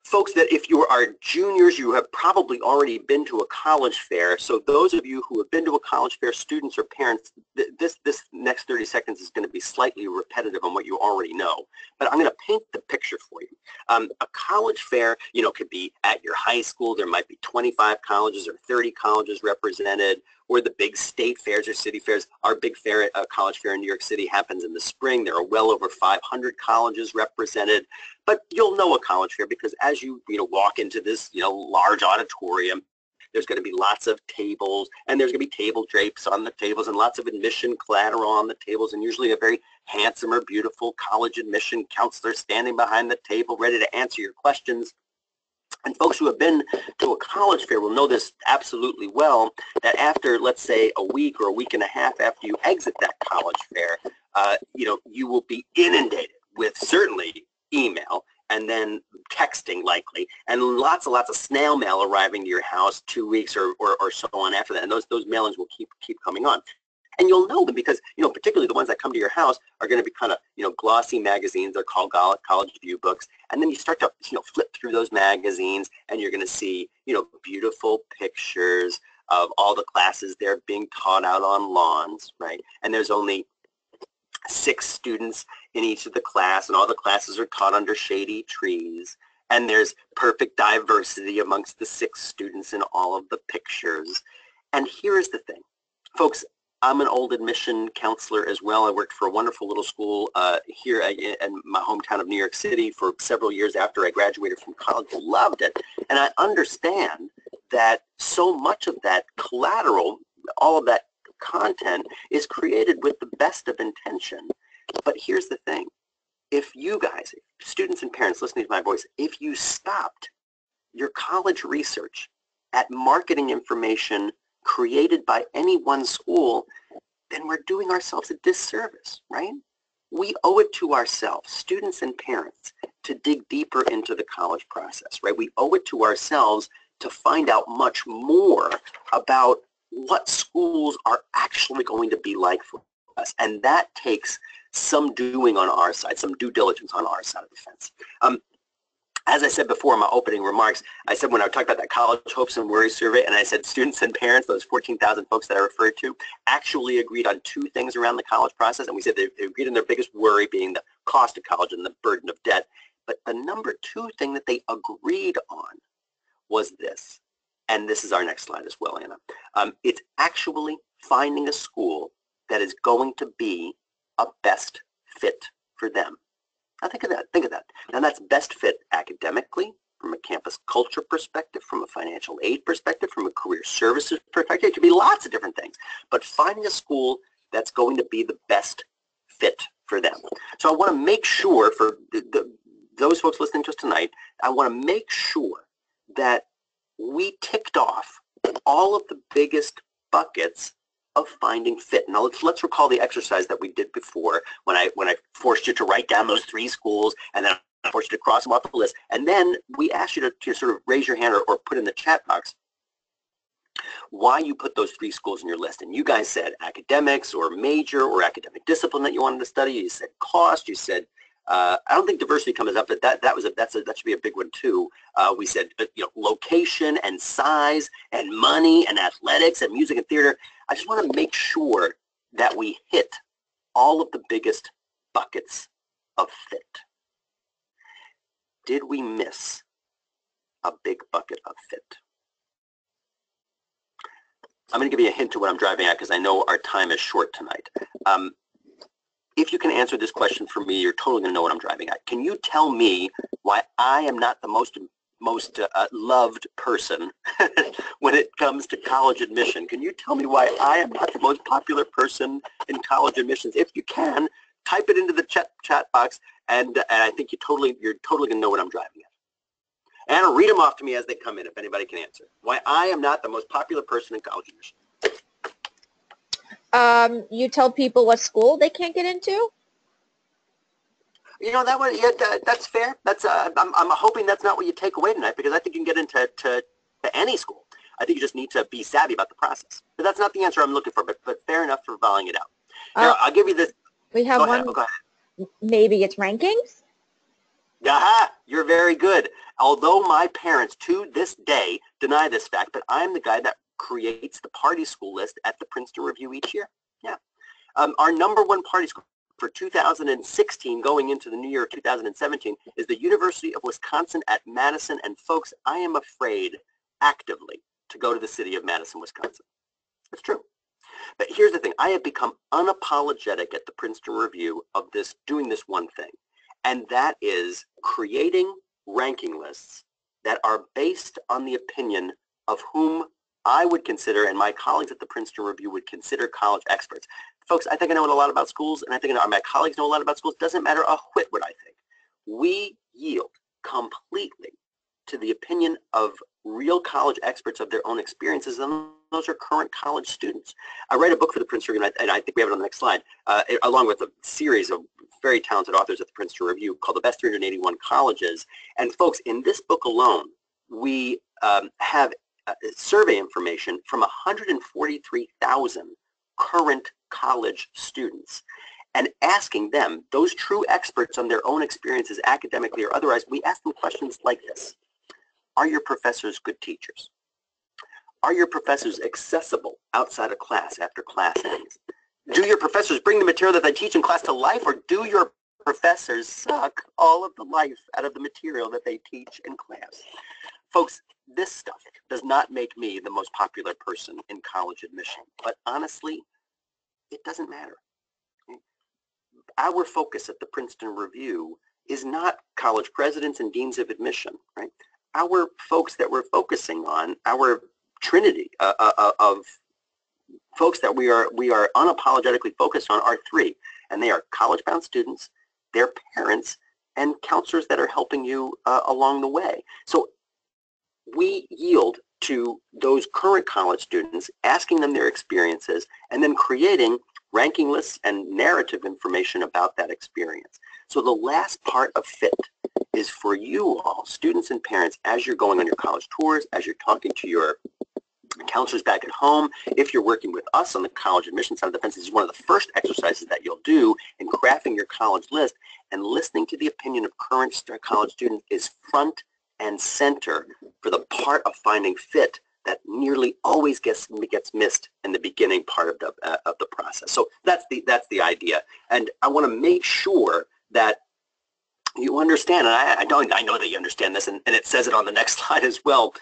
Folks, that if you are juniors, you have probably already been to a college fair. So those of you who have been to a college fair, students or parents, this next 30 seconds is going to be slightly repetitive on what you already know. But I'm going to paint the picture for you. A college fair, could be at your high school. There might be 25 colleges or 30 colleges represented, or the big state fairs or city fairs. Our big fair, college fair in New York City happens in the spring. There are well over 500 colleges represented. But you'll know a college fair because as you walk into this large auditorium, there's going to be lots of tables, and there's going to be table drapes on the tables and lots of admission collateral on the tables, and usually a very handsome or beautiful college admission counselor standing behind the table ready to answer your questions. And folks who have been to a college fair will know this absolutely well, that after, let's say, a week or a week and a half after you exit that college fair, you will be inundated with certainly email and then texting likely, and lots of snail mail arriving to your house 2 weeks or so on after that. And those mailings will keep coming on. And you'll know them because, particularly the ones that come to your house are going to be kind of, glossy magazines. They're called college view books. And then you start to, flip through those magazines and you're going to see, beautiful pictures of all the classes they're being taught out on lawns, right? And there's only 6 students in each of the class, and all the classes are taught under shady trees. And there's perfect diversity amongst the 6 students in all of the pictures. And here's the thing, folks. I'm an old admission counselor as well. I worked for a wonderful little school here in my hometown of New York City for several years after I graduated from college. Loved it. And I understand that so much of that collateral, all of that content is created with the best of intention. But here's the thing. If you guys, students and parents listening to my voice, if you stopped your college research at marketing information created by any one school, then we're doing ourselves a disservice, right? We owe it to ourselves, students and parents, to dig deeper into the college process, right? We owe it to ourselves to find out much more about what schools are actually going to be like for us. And that takes some doing on our side, some due diligence on our side of the fence. As I said before in my opening remarks, I said when I talked about that college hopes and worries survey, and I said students and parents, those 14,000 folks that I referred to, actually agreed on two things around the college process. And we said they agreed on their biggest worry being the cost of college and the burden of debt. But the number two thing that they agreed on was this. And this is our next slide as well, Anna. It's actually finding a school that is going to be a best fit for them. Now think of that. Think of that. Now that's best fit academically, from a campus culture perspective, from a financial aid perspective, from a career services perspective. It could be lots of different things. But finding a school that's going to be the best fit for them. So I want to make sure for those folks listening to us tonight, I want to make sure that we ticked off all of the biggest buckets of finding fit. Now let's recall the exercise that we did before when I forced you to write down those 3 schools, and then I forced you to cross them off the list, and then we asked you to sort of raise your hand or put in the chat box why you put those 3 schools in your list. And you guys said academics or major or academic discipline that you wanted to study. You said cost. You said I don't think diversity comes up, but that should be a big one too. We said location and size and money and athletics and music and theater. I just want to make sure that we hit all of the biggest buckets of fit. Did we miss a big bucket of fit? I'm going to give you a hint to what I'm driving at because I know our time is short tonight. If you can answer this question for me, you're totally going to know what I'm driving at. Can you tell me why I am not the most loved person when it comes to college admission? Can you tell me why I am not the most popular person in college admissions? If you can, type it into the chat box, and I think you're totally going to know what I'm driving at. Anna, read them off to me as they come in, if anybody can answer. Why I am not the most popular person in college admissions. You tell people what school they can't get into? You know, that one, yeah, that's fair. That's I'm hoping that's not what you take away tonight, because I think you can get into to any school. I think you just need to be savvy about the process. But that's not the answer I'm looking for, but fair enough for volleying it out. Now, I'll give you this. We have one. Go ahead. Maybe it's rankings? Aha, you're very good. Although my parents to this day deny this fact, but I'm the guy that creates the party school list at the Princeton Review each year. Yeah. Our number one party school for 2016 going into the new year of 2017 is the University of Wisconsin at Madison. And folks, I am afraid actively to go to the city of Madison, Wisconsin. It's true. But here's the thing. I have become unapologetic at the Princeton Review of doing this one thing. And that is creating ranking lists that are based on the opinion of whom I would consider, and my colleagues at the Princeton Review would consider, college experts. Folks, I think I know a lot about schools, and I think my colleagues know a lot about schools. Doesn't matter a whit what I think. We yield completely to the opinion of real college experts of their own experiences, and those are current college students. I write a book for the Princeton Review, and I think we have it on the next slide, along with a series of very talented authors at the Princeton Review called The Best 381 Colleges. And folks, in this book alone, we have survey information from 143,000 current college students, and asking them, those true experts on their own experiences academically or otherwise, we ask them questions like this. Are your professors good teachers? Are your professors accessible outside of class after class ends? Do your professors bring the material that they teach in class to life, or do your professors suck all of the life out of the material that they teach in class? Folks, this stuff does not make me the most popular person in college admission, but honestly, it doesn't matter. Our focus at the Princeton Review is not college presidents and deans of admission, right? Our folks that we're focusing on, our trinity of folks that we are unapologetically focused on are 3, and they are college-bound students, their parents, and counselors that are helping you along the way. So we yield to those current college students, asking them their experiences, and then creating ranking lists and narrative information about that experience. So the last part of fit is for you all, students and parents, as you're going on your college tours, as you're talking to your counselors back at home, if you're working with us on the college admission side of the fence, this is one of the first exercises that you'll do in crafting your college list, and listening to the opinion of current college students is front and center for the part of finding fit that nearly always gets missed in the beginning part of the process. So that's the idea, and I want to make sure that you understand, and I know that you understand this, and it says it on the next slide as well.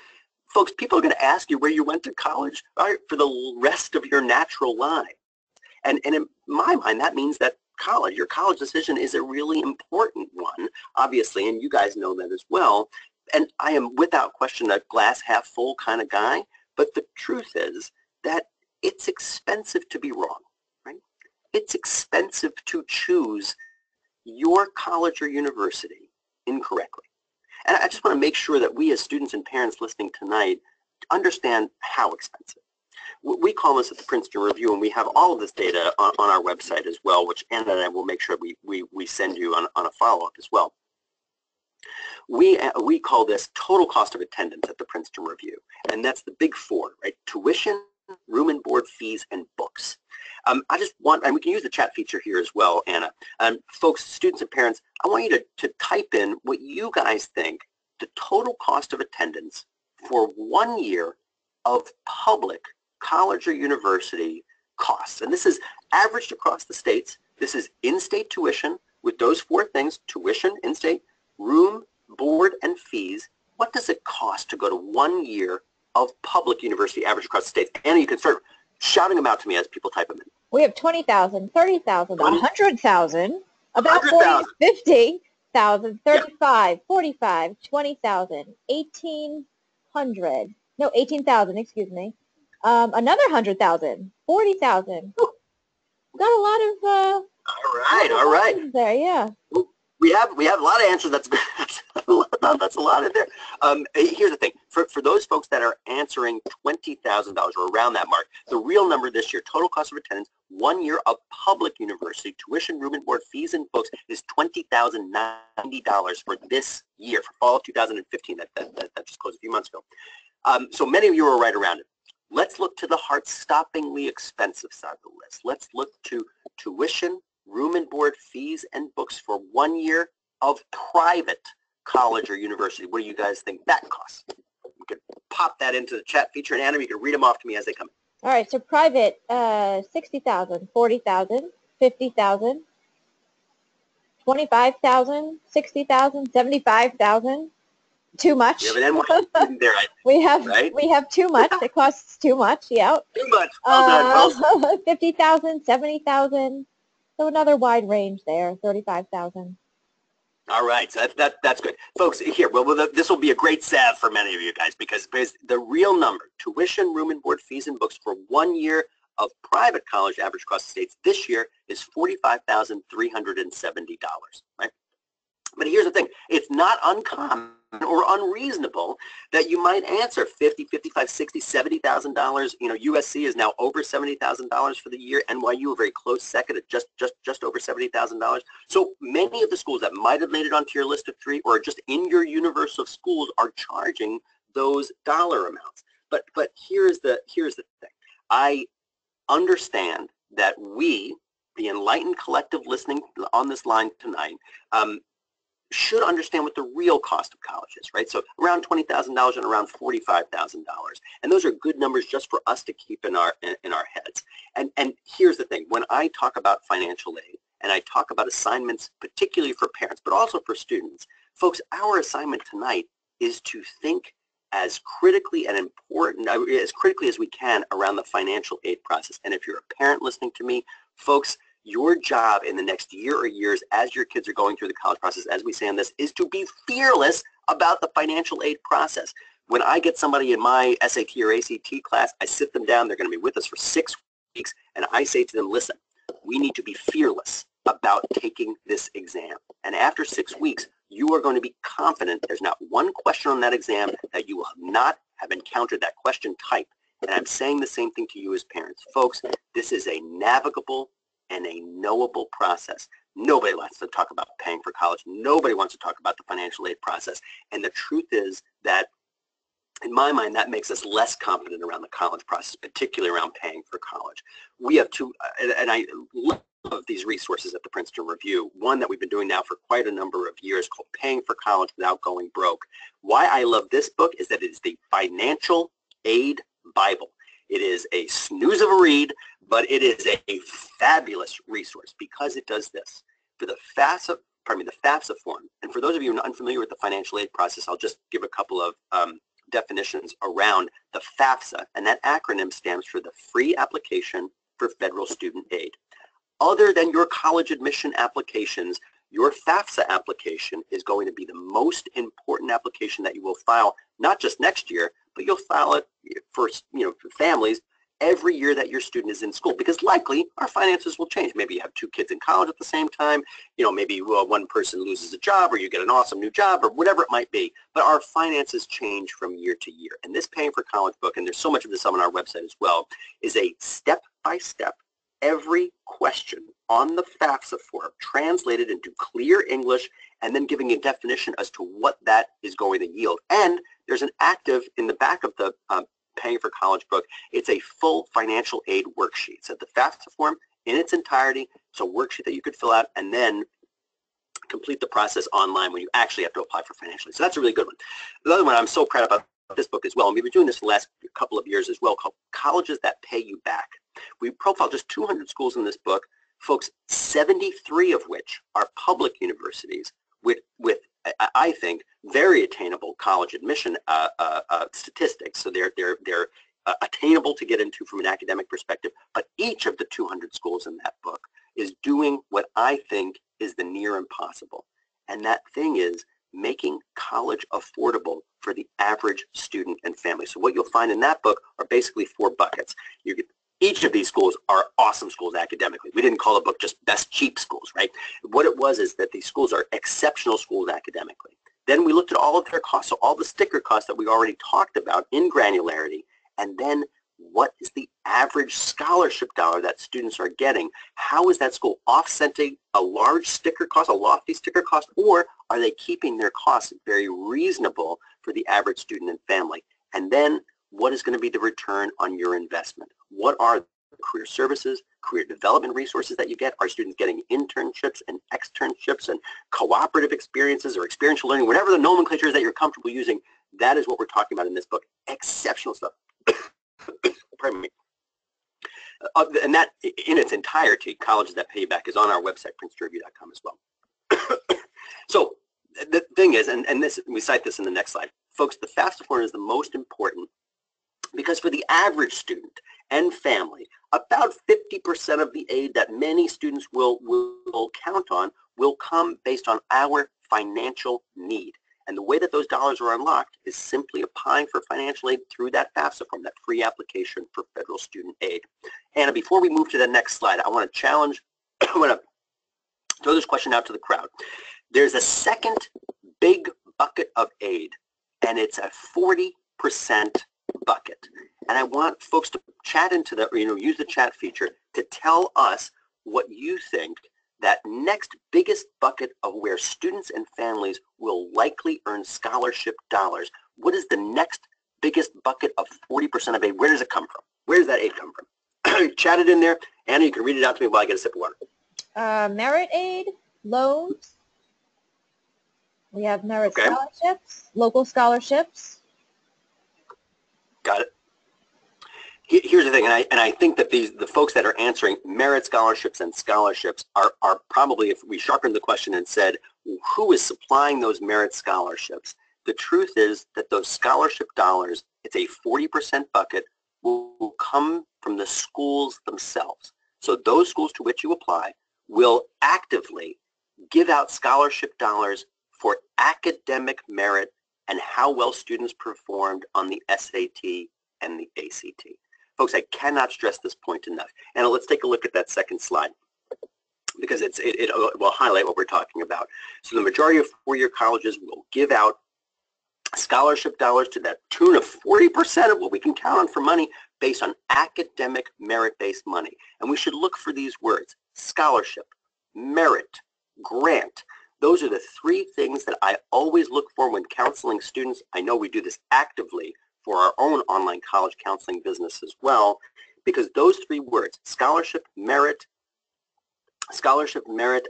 Folks, people are going to ask you where you went to college for the rest of your natural life. And in my mind, that means that your college decision is a really important one, obviously, and you guys know that as well. And I am without question a glass half full kind of guy, but the truth is that it's expensive to be wrong, right? It's expensive to choose your college or university incorrectly. And I just want to make sure that we as students and parents listening tonight understand how expensive. We call this at the Princeton Review, and we have all of this data on our website as well, which Anna and I will make sure we send you on a follow-up as well. We call this total cost of attendance at the Princeton Review, and that's the big four, right? Tuition, room and board fees, and books. I just want, and we can use the chat feature here as well, Anna. Folks, students and parents, I want you to type in what you guys think the total cost of attendance for 1 year of public college or university costs. And this is averaged across the states. This is in-state tuition with those four things: tuition, in-state, room, board, and fees. What does it cost to go to 1 year of public university average across the states? Anna, you can start shouting them out to me as people type them in. We have 20,000, 30,000, 100,000, about 40 to 50,000, 35, 45, 20,000, 1,800, no, 18,000, excuse me, another 100,000, 40,000. Got a lot of all right. There, yeah. We have a lot of answers. That's a lot in there. Here's the thing: for those folks that are answering $20,000 or around that mark, the real number this year, total cost of attendance, 1 year of public university tuition, room and board, fees, and books is $20,090 for this year, for fall of 2015. That just closed a few months ago. So many of you are right around it. Let's look to the heart-stoppingly expensive side of the list. Let's look to tuition, room and board, fees, and books for 1 year of private college or university. What do you guys think that costs? You could pop that into the chat feature, and Anna, you can read them off to me as they come in. All right, so private, 60,000, 40,000, 50,000, 25,000, 60,000, 75,000. Too much. We have an NY student there, we have too much. It costs too much. Yeah. Too much. Well done. 50,000, 70,000. So another wide range there. 35,000. All right, so that's good, folks. Here, well, this will be a great salve for many of you guys because the real number, tuition, room and board, fees, and books for 1 year of private college average across the states this year is $45,370, right? But here's the thing: it's not uncommon or unreasonable that you might answer $50,000, $55,000, $60,000, $70,000. You know, USC is now over $70,000 for the year. NYU a very close second at just over $70,000. So many of the schools that might have made it onto your list of three or just in your universe of schools are charging those dollar amounts. But here's the thing: I understand that we, the enlightened collective listening on this line tonight, should understand what the real cost of college is, right? So around $20,000 and around $45,000, and those are good numbers just for us to keep in our heads. And here's the thing: when I talk about financial aid and I talk about assignments, particularly for parents, but also for students, folks, our assignment tonight is to think as critically and important, as critically as we can around the financial aid process. And if you're a parent listening to me, folks, your job in the next year or years as your kids are going through the college process, as we say on this, is to be fearless about the financial aid process. When I get somebody in my SAT or ACT class, I sit them down, they're going to be with us for 6 weeks, and I say to them, listen, we need to be fearless about taking this exam. And after 6 weeks, you are going to be confident there's not one question on that exam that you will not have encountered that question type. And I'm saying the same thing to you as parents. Folks, this is a navigable and a knowable process. Nobody wants to talk about paying for college. Nobody wants to talk about the financial aid process. And the truth is that, in my mind, that makes us less confident around the college process, particularly around paying for college. We have two, and I love these resources at the Princeton Review, one that we've been doing now for quite a number of years called Paying for College Without Going Broke. Why I love this book is that it is the financial aid Bible. It is a snooze of a read, but it is a fabulous resource because it does this. For the FAFSA form, and for those of you who are unfamiliar with the financial aid process, I'll just give a couple of definitions around the FAFSA, and that acronym stands for the Free Application for Federal Student Aid. Other than your college admission applications, your FAFSA application is going to be the most important application that you will file, not just next year, but you'll file it for, for families every year that your student is in school, because likely our finances will change. Maybe you have two kids in college at the same time, maybe one person loses a job or you get an awesome new job or whatever it might be, but our finances change from year to year. And this Paying for College book, and there's so much of this on our website as well, is a step-by-step, every question on the FAFSA form translated into clear English and then giving a definition as to what that is going to yield. And there's an active in the back of the Paying for College book. It's a full financial aid worksheet. So the FAFSA form in its entirety, it's a worksheet that you could fill out and then complete the process online when you actually have to apply for financial aid. So that's a really good one. The other one I'm so proud about this book as well, and we've been doing this the last couple of years as well, called Colleges That Pay You Back. We profiled just 200 schools in this book, folks, 73 of which are public universities with I think, very attainable college admission statistics. So they're attainable to get into from an academic perspective, but each of the 200 schools in that book is doing what I think is the near impossible. And that thing is making college affordable for the average student and family. So what you'll find in that book are basically 4 buckets. Each of these schools are awesome schools academically. We didn't call the book just best cheap schools, right? What it was is that these schools are exceptional schools academically. Then we looked at all of their costs, so all the sticker costs that we already talked about in granularity, and then what is the average scholarship dollar that students are getting? How is that school offsetting a large sticker cost, a lofty sticker cost, or are they keeping their costs very reasonable for the average student and family? And then what is going to be the return on your investment? What are the career services, career development resources that you get? Are students getting internships and externships and cooperative experiences or experiential learning, whatever the nomenclature is that you're comfortable using? That is what we're talking about in this book. Exceptional stuff. Pardon me. And that, in its entirety, Colleges That Pay You Back, is on our website, princetonreview.com as well. So the thing is, and this, we cite this in the next slide, folks, the FAFSA form is the most important because for the average student and family, about 50% of the aid that many students will count on will come based on our financial need. And the way that those dollars are unlocked is simply applying for financial aid through that FAFSA form, that free application for federal student aid. Anna, before we move to the next slide, I want to challenge, I want to throw this question out to the crowd. There's a second big bucket of aid, and it's a 40% bucket. And I want folks to chat into the, use the chat feature to tell us what you think that next biggest bucket of where students and families will likely earn scholarship dollars. What is the next biggest bucket of 40% of aid? Where does it come from? Where does that aid come from? Chat it in there. Anna, you can read it out to me while I get a sip of water. Merit aid, loans. We have merit scholarships, local scholarships. Got it. Here's the thing, and I think that the folks that are answering merit scholarships and scholarships are probably, if we sharpened the question and said, who is supplying those merit scholarships? The truth is that those scholarship dollars, it's a 40% bucket, will come from the schools themselves. So those schools to which you apply will actively give out scholarship dollars for academic merit and how well students performed on the SAT and the ACT. Folks, I cannot stress this point enough. And let's take a look at that second slide because it will highlight what we're talking about. So the majority of four-year colleges will give out scholarship dollars to that tune of 40% of what we can count on for money based on academic merit-based money. And we should look for these words: scholarship, merit, grant. Those are the three things that I always look for when counseling students. I know we do this actively for our own online college counseling business as well, because those three words, scholarship, merit,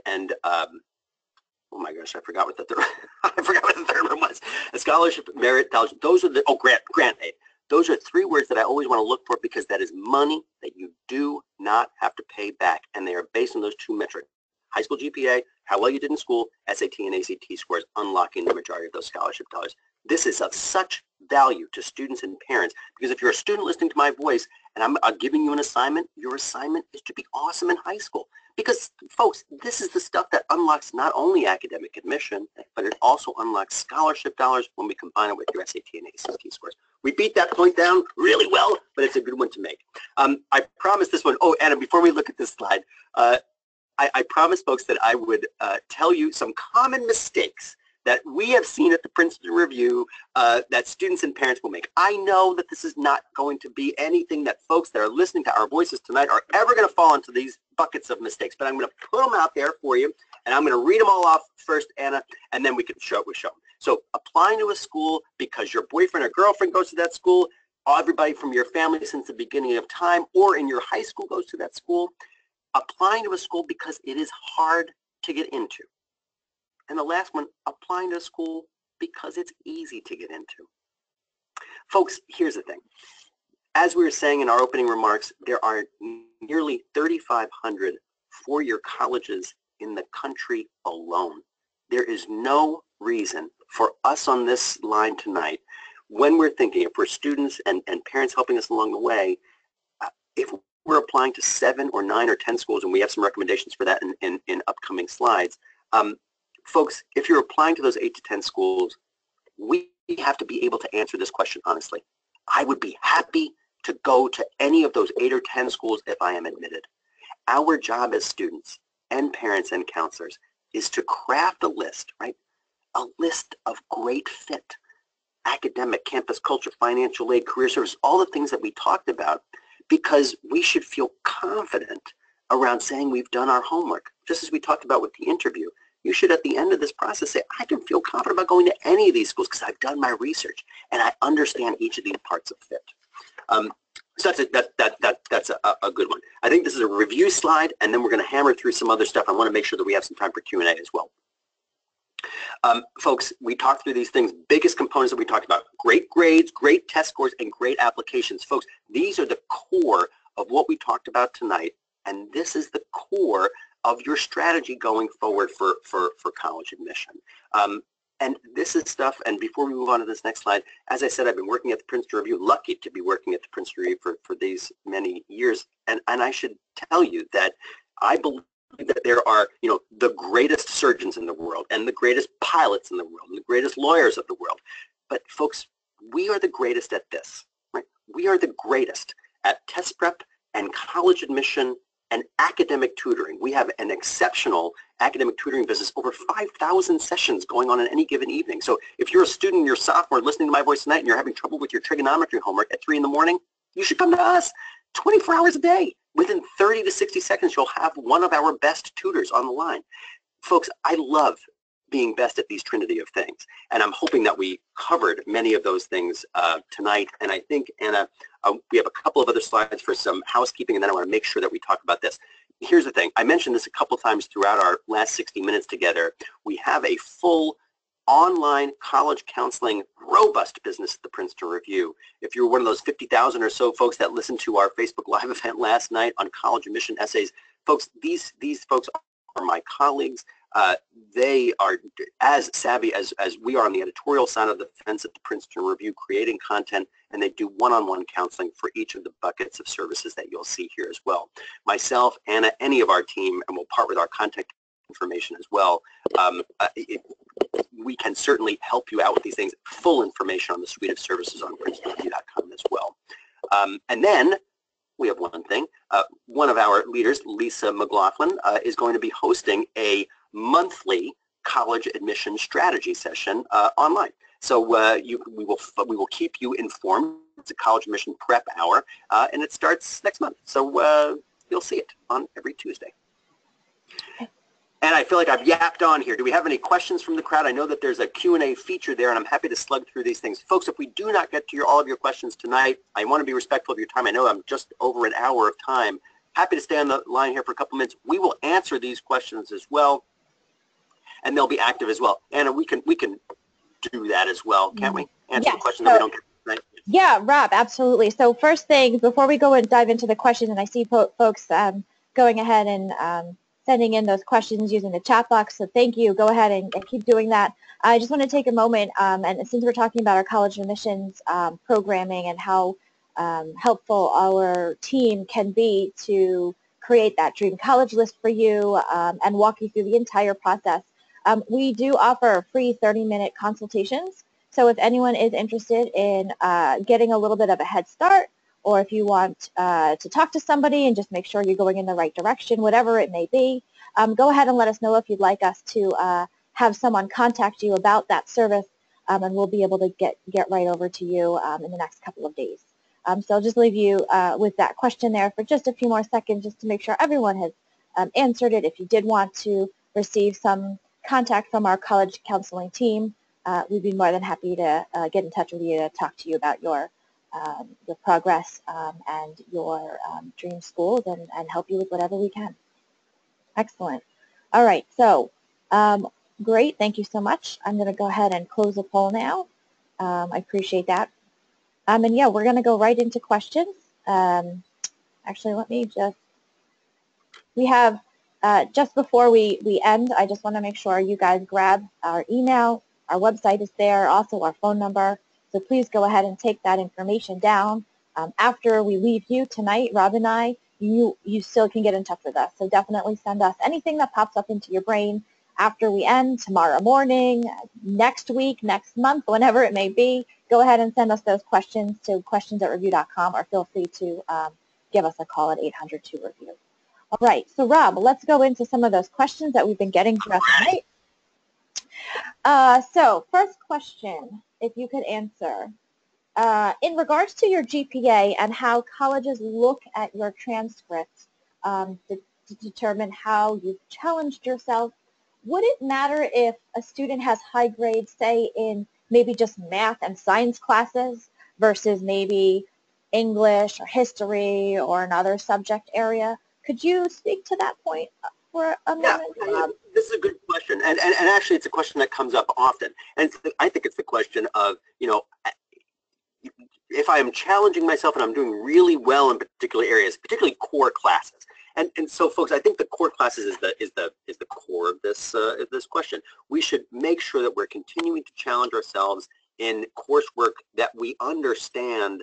and oh my gosh, I forgot what the third I forgot what the third one was. A scholarship, merit, those are the grant aid. Those are three words that I always want to look for, because that is money that you do not have to pay back, and they are based on those two metrics: high school GPA, how well you did in school, SAT and ACT scores, unlocking the majority of those scholarship dollars. This is of such value to students and parents, because if you're a student listening to my voice and I'm giving you an assignment, your assignment is to be awesome in high school. Because, folks, this is the stuff that unlocks not only academic admission, but it also unlocks scholarship dollars when we combine it with your SAT and ACT scores. We beat that point down really well, but it's a good one to make. I promised this one. Oh, Anna, before we look at this slide, I promised folks that I would tell you some common mistakes that we have seen at the Princeton Review that students and parents will make. I know that this is not going to be anything that folks that are listening to our voices tonight are ever going to fall into these buckets of mistakes, but I'm going to put them out there for you, and I'm going to read them all off first, Anna, and then we can show them. So applying to a school because your boyfriend or girlfriend goes to that school, everybody from your family since the beginning of time, or in your high school goes to that school. Applying to a school because it is hard to get into. And the last one, applying to a school because it's easy to get into. Folks, here's the thing. As we were saying in our opening remarks, there are nearly 3,500 four-year colleges in the country alone. There is no reason for us on this line tonight, when we're thinking, if we're students and parents helping us along the way, if we're applying to 7 or 9 or 10 schools, and we have some recommendations for that in upcoming slides, folks, if you're applying to those 8 to 10 schools, we have to be able to answer this question honestly. I would be happy to go to any of those 8 or 10 schools if I am admitted. Our job as students and parents and counselors is to craft a list, right? A list of great fit, academic, campus culture, financial aid, career service, all the things that we talked about, because we should feel confident around saying we've done our homework. Just as we talked about with the interview, you should at the end of this process say, I can feel confident about going to any of these schools because I've done my research and I understand each of these parts of fit. So that's a good one. I think this is a review slide, and then we're going to hammer through some other stuff. I want to make sure that we have some time for Q&A as well. Folks, we talked through these things. Biggest components that we talked about: great grades, great test scores, and great applications. Folks, these are the core of what we talked about tonight, and this is the core of your strategy going forward for college admission. And this is stuff, and before we move on to this next slide, as I said, I've been working at the Princeton Review, lucky to be working at the Princeton Review for these many years, and I should tell you that I believe that there are, the greatest surgeons in the world, and the greatest pilots in the world, and the greatest lawyers of the world. But folks, we are the greatest at this, right? We are the greatest at test prep and college admission and academic tutoring. We have an exceptional academic tutoring business, over 5,000 sessions going on any given evening. So if you're a student, you're a sophomore listening to my voice tonight and you're having trouble with your trigonometry homework at 3 in the morning, you should come to us 24 hours a day. Within 30 to 60 seconds, you'll have one of our best tutors on the line. Folks, I love being best at these trinity of things, and I'm hoping that we covered many of those things tonight. And I think, Anna, we have a couple of other slides for some housekeeping, and then I want to make sure that we talk about this. Here's the thing. I mentioned this a couple times throughout our last 60 minutes together. We have a full online college counseling robust business at the Princeton Review. If you're one of those 50,000 or so folks that listened to our Facebook Live event last night on college admission essays, folks, these folks are my colleagues. They are as savvy as we are on the editorial side of the fence at the Princeton Review, creating content, and they do one-on-one counseling for each of the buckets of services that you'll see here as well. Myself, Anna, any of our team, and we'll part with our contact information as well. We can certainly help you out with these things. Full information on the suite of services on princetonreview.com as well. And then we have one thing. One of our leaders, Lisa McLaughlin, is going to be hosting a monthly college admission strategy session online. So we will keep you informed. It's a college admission prep hour, and it starts next month. So you'll see it on every Tuesday. And I feel like I've yapped on here. Do we have any questions from the crowd? I know that there's a Q&A feature there, and I'm happy to slug through these things. Folks, if we do not get to all of your questions tonight, I want to be respectful of your time. I know I'm just over an hour of time. Happy to stay on the line here for a couple minutes. We will answer these questions as well, and they'll be active as well. Anna, we can do that as well, can't we? Answer the questions that we don't get tonight. Yeah, Rob, absolutely. So first thing, before we go and dive into the questions, and I see folks going ahead and sending in those questions using the chat box, so thank you. Go ahead and keep doing that. I just want to take a moment, and since we're talking about our college admissions programming and how helpful our team can be to create that dream college list for you and walk you through the entire process, we do offer free 30-minute consultations. So if anyone is interested in getting a little bit of a head start, or if you want to talk to somebody and just make sure you're going in the right direction, whatever it may be, go ahead and let us know if you'd like us to have someone contact you about that service, and we'll be able to get right over to you in the next couple of days. So I'll just leave you with that question there for just a few more seconds, just to make sure everyone has answered it. If you did want to receive some contact from our college counseling team, we'd be more than happy to get in touch with you to talk to you about your progress and your dream schools and help you with whatever we can. Excellent. All right, so great, thank you so much. I'm going to go ahead and close the poll now. I appreciate that. And yeah, we're going to go right into questions. Actually, let me just, we have, just before we end, I just want to make sure you guys grab our email. Our website is there, also our phone number. So please go ahead and take that information down. After we leave you tonight, Rob and I, you still can get in touch with us. So definitely send us anything that pops up into your brain after we end, tomorrow morning, next week, next month, whenever it may be. Go ahead and send us those questions to questions@review.com, or feel free to give us a call at 800-2-REVIEW. All right, so Rob, let's go into some of those questions that we've been getting throughout the night. So first question, if you could answer. In regards to your GPA and how colleges look at your transcripts to determine how you've challenged yourself, would it matter if a student has high grades, say, in maybe just math and science classes versus maybe English or history or another subject area? Could you speak to that point for a moment? Yeah, this is a good question, and actually it's a question that comes up often, and I think it's the question of, you know, if I am challenging myself and I'm doing really well in particular areas, particularly core classes. And so, folks, I think the core classes is the core of this question. We should make sure that we're continuing to challenge ourselves in coursework that we understand,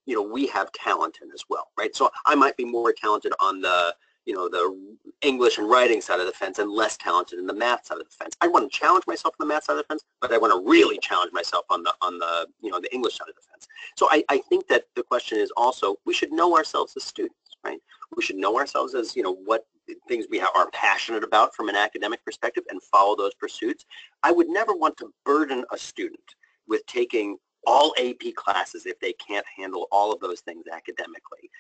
you know, we have talent in as well, right? So I might be more talented on the, you know, the English and writing side of the fence and less talented in the math side of the fence. I want to challenge myself on the math side of the fence, but I want to really challenge myself on the you know, the English side of the fence. So I think that the question is also, we should know ourselves as students, right? We should know ourselves as, you know, what things we are passionate about from an academic perspective and follow those pursuits. I would never want to burden a student with taking all AP classes if they can't handle all of those things academically,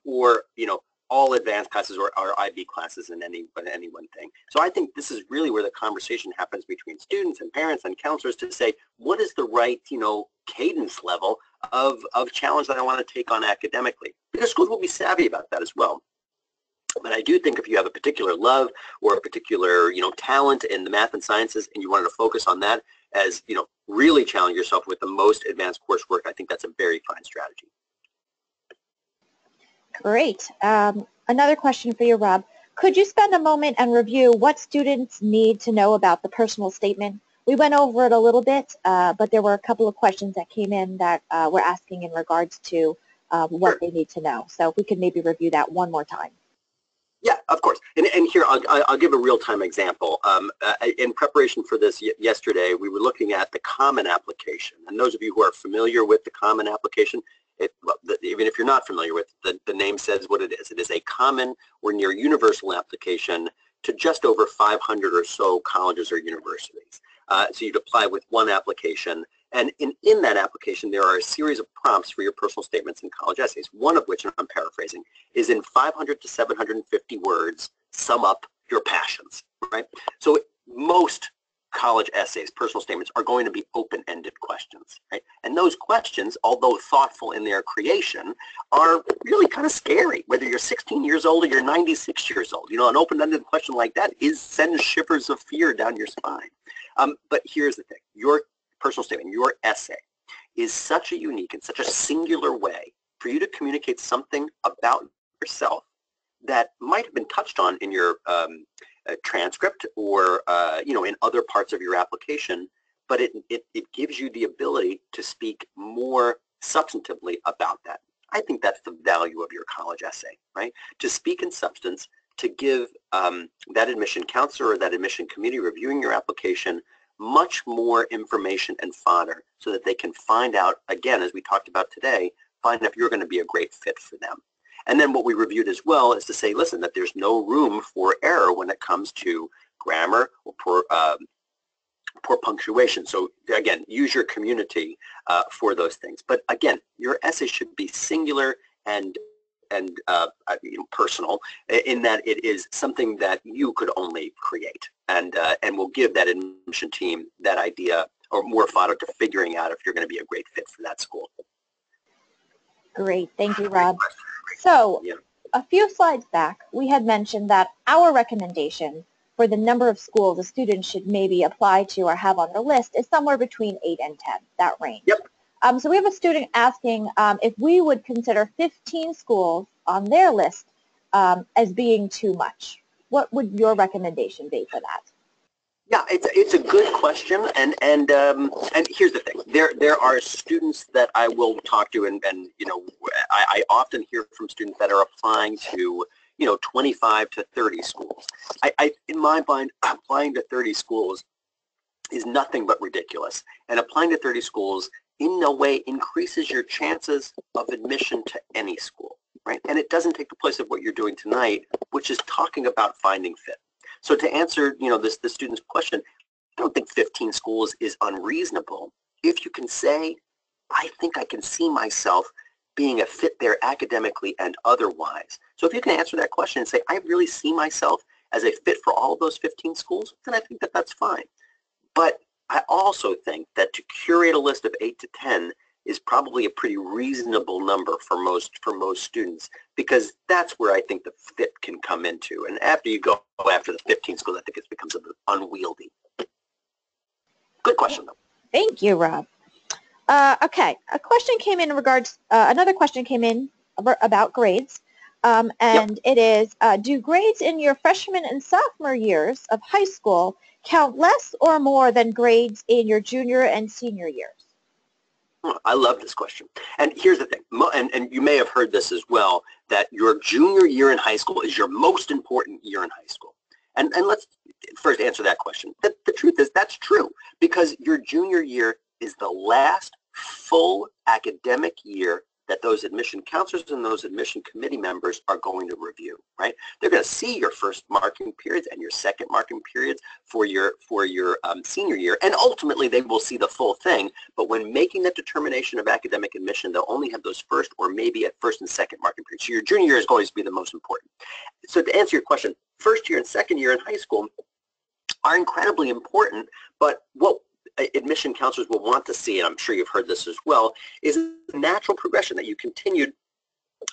or, you know, all advanced classes or IB classes in any one thing. So I think this is really where the conversation happens between students and parents and counselors to say, what is the right, you know, cadence level of challenge that I want to take on academically? Because schools will be savvy about that as well. But I do think if you have a particular love or a particular, you know, talent in the math and sciences and you wanted to focus on that as, you know, really challenge yourself with the most advanced coursework, I think that's a very fine strategy. Great. Another question for you, Rob. Could you spend a moment and review what students need to know about the personal statement? We went over it a little bit, but there were a couple of questions that came in that we're asking in regards to what they need to know. So if we could maybe review that one more time. Yeah, of course. And here, I'll give a real-time example. In preparation for this yesterday, we were looking at the Common application. And those of you who are familiar with the Common application, even if you're not familiar with it, the name says what it is. It is a common or near universal application to just over 500 or so colleges or universities. So you'd apply with one application. And in that application, there are a series of prompts for your personal statements and college essays, one of which, and I'm paraphrasing, is in 500 to 750 words, sum up your passions, right? So most college essays, personal statements, are going to be open-ended questions, right? And those questions, although thoughtful in their creation, are really kind of scary, whether you're 16 years old or you're 96 years old. You know, an open-ended question like that sends shivers of fear down your spine. But here's the thing. Your personal statement, your essay, is such a unique and such a singular way for you to communicate something about yourself that might have been touched on in your transcript or you know, in other parts of your application, but it gives you the ability to speak more substantively about that. I think that's the value of your college essay, right? To speak in substance, to give that admission counselor or that admission committee reviewing your application much more information and fodder so that they can find out, again, as we talked about today, find if you're going to be a great fit for them. And then what we reviewed as well is to say, listen, that there's no room for error when it comes to grammar or poor punctuation. So again, use your community for those things. But again, your essay should be singular and personal in that it is something that you could only create, and will give that admission team that idea or more fodder to figuring out if you're going to be a great fit for that school. Great, thank you, Rob. So, a few slides back, we had mentioned that our recommendation for the number of schools a student should maybe apply to or have on their list is somewhere between 8 and 10, that range. Yep. So we have a student asking if we would consider 15 schools on their list as being too much. What would your recommendation be for that? Yeah, it's a good question, and here's the thing: there are students that I will talk to, and you know, I often hear from students that are applying to, you know, 25 to 30 schools. In my mind, applying to 30 schools is nothing but ridiculous, and applying to 30 schools in no way increases your chances of admission to any school, right? And it doesn't take the place of what you're doing tonight, which is talking about finding fit. So to answer, you know, the student's question, I don't think 15 schools is unreasonable. If you can say, I think I can see myself being a fit there academically and otherwise. So if you can answer that question and say, I really see myself as a fit for all of those 15 schools, then I think that that's fine. But I also think that to curate a list of 8 to 10 is probably a pretty reasonable number for most students, because that's where I think the fit can come into. And after you go after the 15 schools, I think it becomes a bit unwieldy. Good question, though. Thank you, Rob. Okay, a question came in regards, another question came in about grades, and it is, do grades in your freshman and sophomore years of high school count less or more than grades in your junior and senior years? I love this question. And here's the thing, and you may have heard this as well, that your junior year in high school is your most important year in high school. And let's first answer that question. The truth is that's true, because your junior year is the last full academic year that those admission counselors and those admission committee members are going to review, right? They're going to see your first marking periods and your second marking periods for your senior year, and ultimately they will see the full thing. But when making that determination of academic admission, they'll only have those first or maybe at first and second marking periods. So your junior year is going to be the most important. So to answer your question, first year and second year in high school are incredibly important, but what admission counselors will want to see, and I'm sure you've heard this as well, is a natural progression that you continued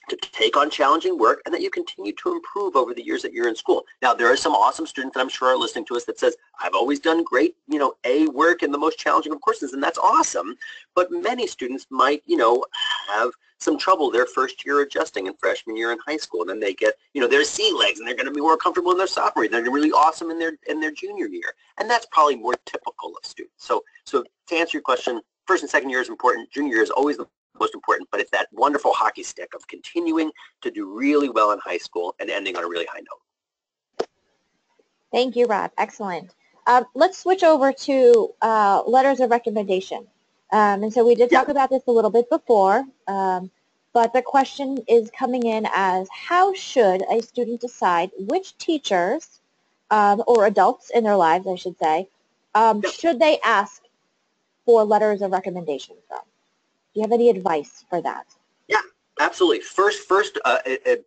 to take on challenging work and that you continue to improve over the years that you're in school. Now, there are some awesome students that I'm sure are listening to us that says, I've always done great, you know, A work in the most challenging of courses, and that's awesome. But many students might, you know, have some trouble their first year adjusting in freshman year in high school, and then they get, you know, their sea legs, and they're going to be more comfortable in their sophomore year. They're really awesome in their junior year, and that's probably more typical of students. So to answer your question, first and second year is important. Junior year is always the most important, but it's that wonderful hockey stick of continuing to do really well in high school and ending on a really high note. Thank you, Rob. Excellent. Let's switch over to letters of recommendation. And so we did talk about this a little bit before, but the question is coming in as, how should a student decide which teachers, or adults in their lives, I should say, should they ask for letters of recommendation from? Do you have any advice for that? Yeah, Absolutely. First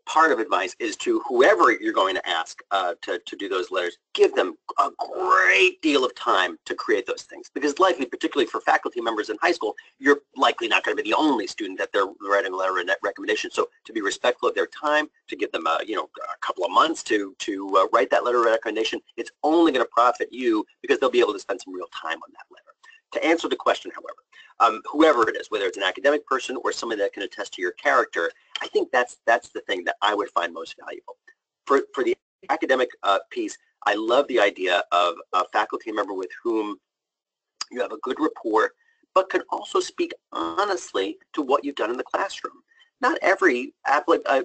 part of advice is to whoever you're going to ask to do those letters, give them a great deal of time to create those things, because likely, particularly for faculty members in high school, you're likely not going to be the only student that they're writing a letter of recommendation. So to be respectful of their time, to give them a couple of months to write that letter of recommendation, it's only going to profit you because they'll be able to spend some real time on that letter. To answer the question, however, whoever it is, whether it's an academic person or somebody that can attest to your character, I think that's the thing that I would find most valuable. For the academic piece, I love the idea of a faculty member with whom you have a good rapport, but can also speak honestly to what you've done in the classroom. Not every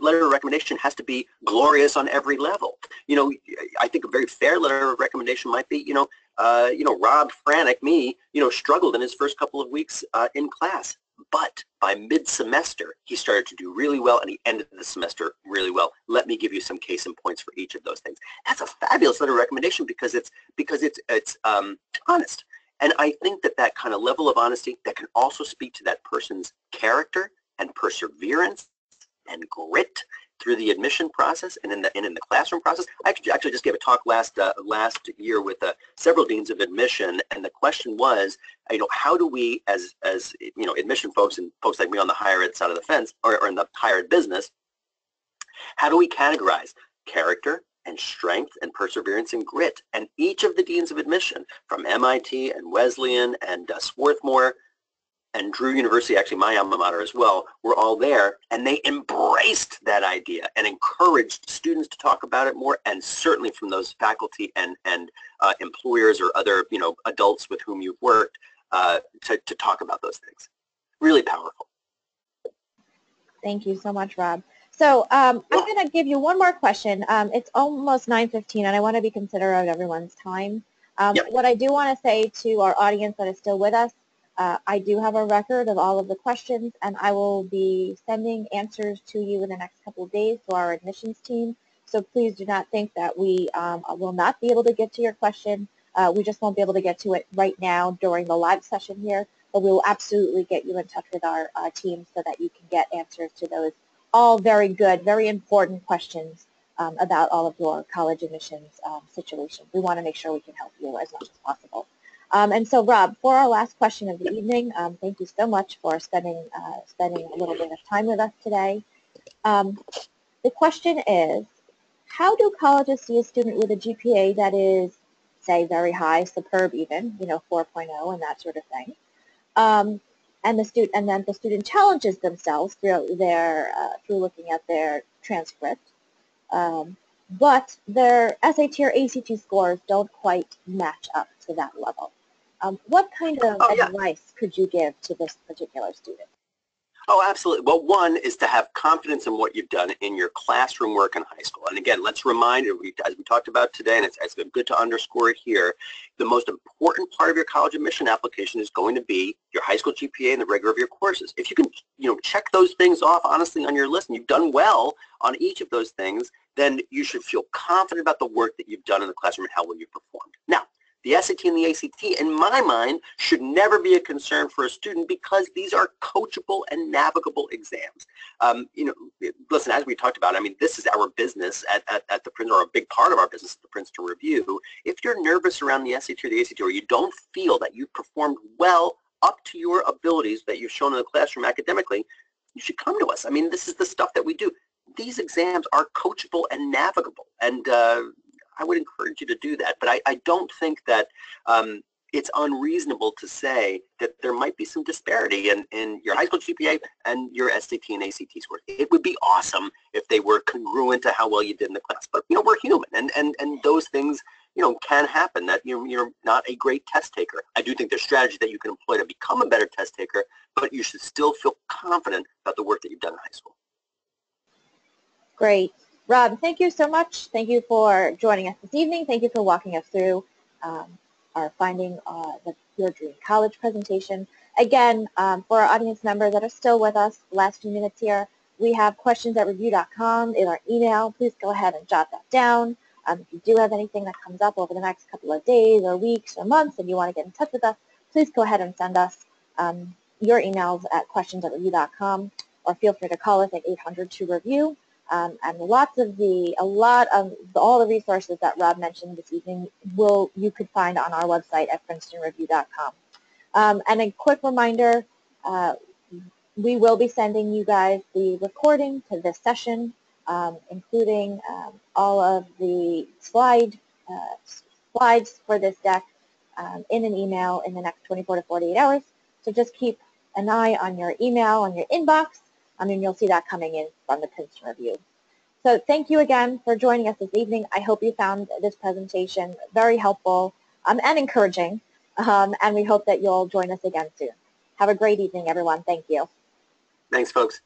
letter of recommendation has to be glorious on every level. I think a very fair letter of recommendation might be, Rob Franek, me, struggled in his first couple of weeks in class, but by mid-semester, he started to do really well, and he ended the semester really well. Let me give you some case in points for each of those things. That's a fabulous letter of recommendation because it's honest. And I think that kind of level of honesty that can also speak to that person's character and perseverance and grit through the admission process and in the classroom process. I actually just gave a talk last year with several deans of admission, and the question was, how do we, as admission folks and folks like me on the higher ed side of the fence or in the higher ed business, how do we categorize character and strength and perseverance and grit? And each of the deans of admission, from MIT and Wesleyan and Swarthmore and Drew University, actually my alma mater as well, were all there, and they embraced that idea and encouraged students to talk about it more, and certainly from those faculty and employers or other adults with whom you've worked to talk about those things. Really powerful. Thank you so much, Rob. So I'm going to give you one more question. It's almost 9:15, and I want to be considerate of everyone's time. Yep. What I do want to say to our audience that is still with us, I do have a record of all of the questions, and I will be sending answers to you in the next couple of days to our admissions team. So please do not think that we will not be able to get to your question. We just won't be able to get to it right now during the live session here, but we will absolutely get you in touch with our team so that you can get answers to those all very good, very important questions about all of your college admissions situations. We want to make sure we can help you as much as possible. And so, Rob, for our last question of the evening, thank you so much for spending a little bit of time with us today. The question is, how do colleges see a student with a GPA that is, say, very high, superb even, 4.0 and that sort of thing, and then the student challenges themselves through looking at their transcript, but their SAT or ACT scores don't quite match up to that level? What kind of advice could you give to this particular student? Oh, absolutely. Well, one is to have confidence in what you've done in your classroom work in high school. And again, let's remind, as we talked about today, and it's good to underscore it here, the most important part of your college admission application is going to be your high school GPA and the rigor of your courses. If you can, check those things off honestly on your list, and you've done well on each of those things, then you should feel confident about the work that you've done in the classroom and how well you've performed. Now, the SAT and the ACT, in my mind, should never be a concern for a student because these are coachable and navigable exams. Listen, as we talked about, this is our business at the Princeton, or a big part of our business at the Princeton Review. If you're nervous around the SAT or the ACT, or you don't feel that you've performed well up to your abilities that you've shown in the classroom academically, you should come to us. This is the stuff that we do. These exams are coachable and navigable, and I would encourage you to do that, but I don't think that it's unreasonable to say that there might be some disparity in your high school GPA and your SAT and ACT scores. It would be awesome if they were congruent to how well you did in the class, but we're human, and those things can happen, that you're not a great test taker. I do think there's strategies that you can employ to become a better test taker, but you should still feel confident about the work that you've done in high school. Great. Rob, thank you so much. Thank you for joining us this evening. Thank you for walking us through our Finding Your Dream College presentation. Again, for our audience members that are still with us, the last few minutes here, we have questions@review.com in our email. Please go ahead and jot that down. If you do have anything that comes up over the next couple of days or weeks or months and you want to get in touch with us, please go ahead and send us your emails at questions@review.com. or feel free to call us at 800-2-REVIEW. And a lot of all the resources that Rob mentioned this evening you could find on our website at princetonreview.com. And a quick reminder, we will be sending you guys the recording to this session, including all of the slides for this deck in an email in the next 24 to 48 hours. So just keep an eye on your email, on your inbox, and you'll see that coming in from the Princeton Review. So thank you again for joining us this evening. I hope you found this presentation very helpful and encouraging, and we hope that you'll join us again soon. Have a great evening, everyone. Thank you. Thanks, folks.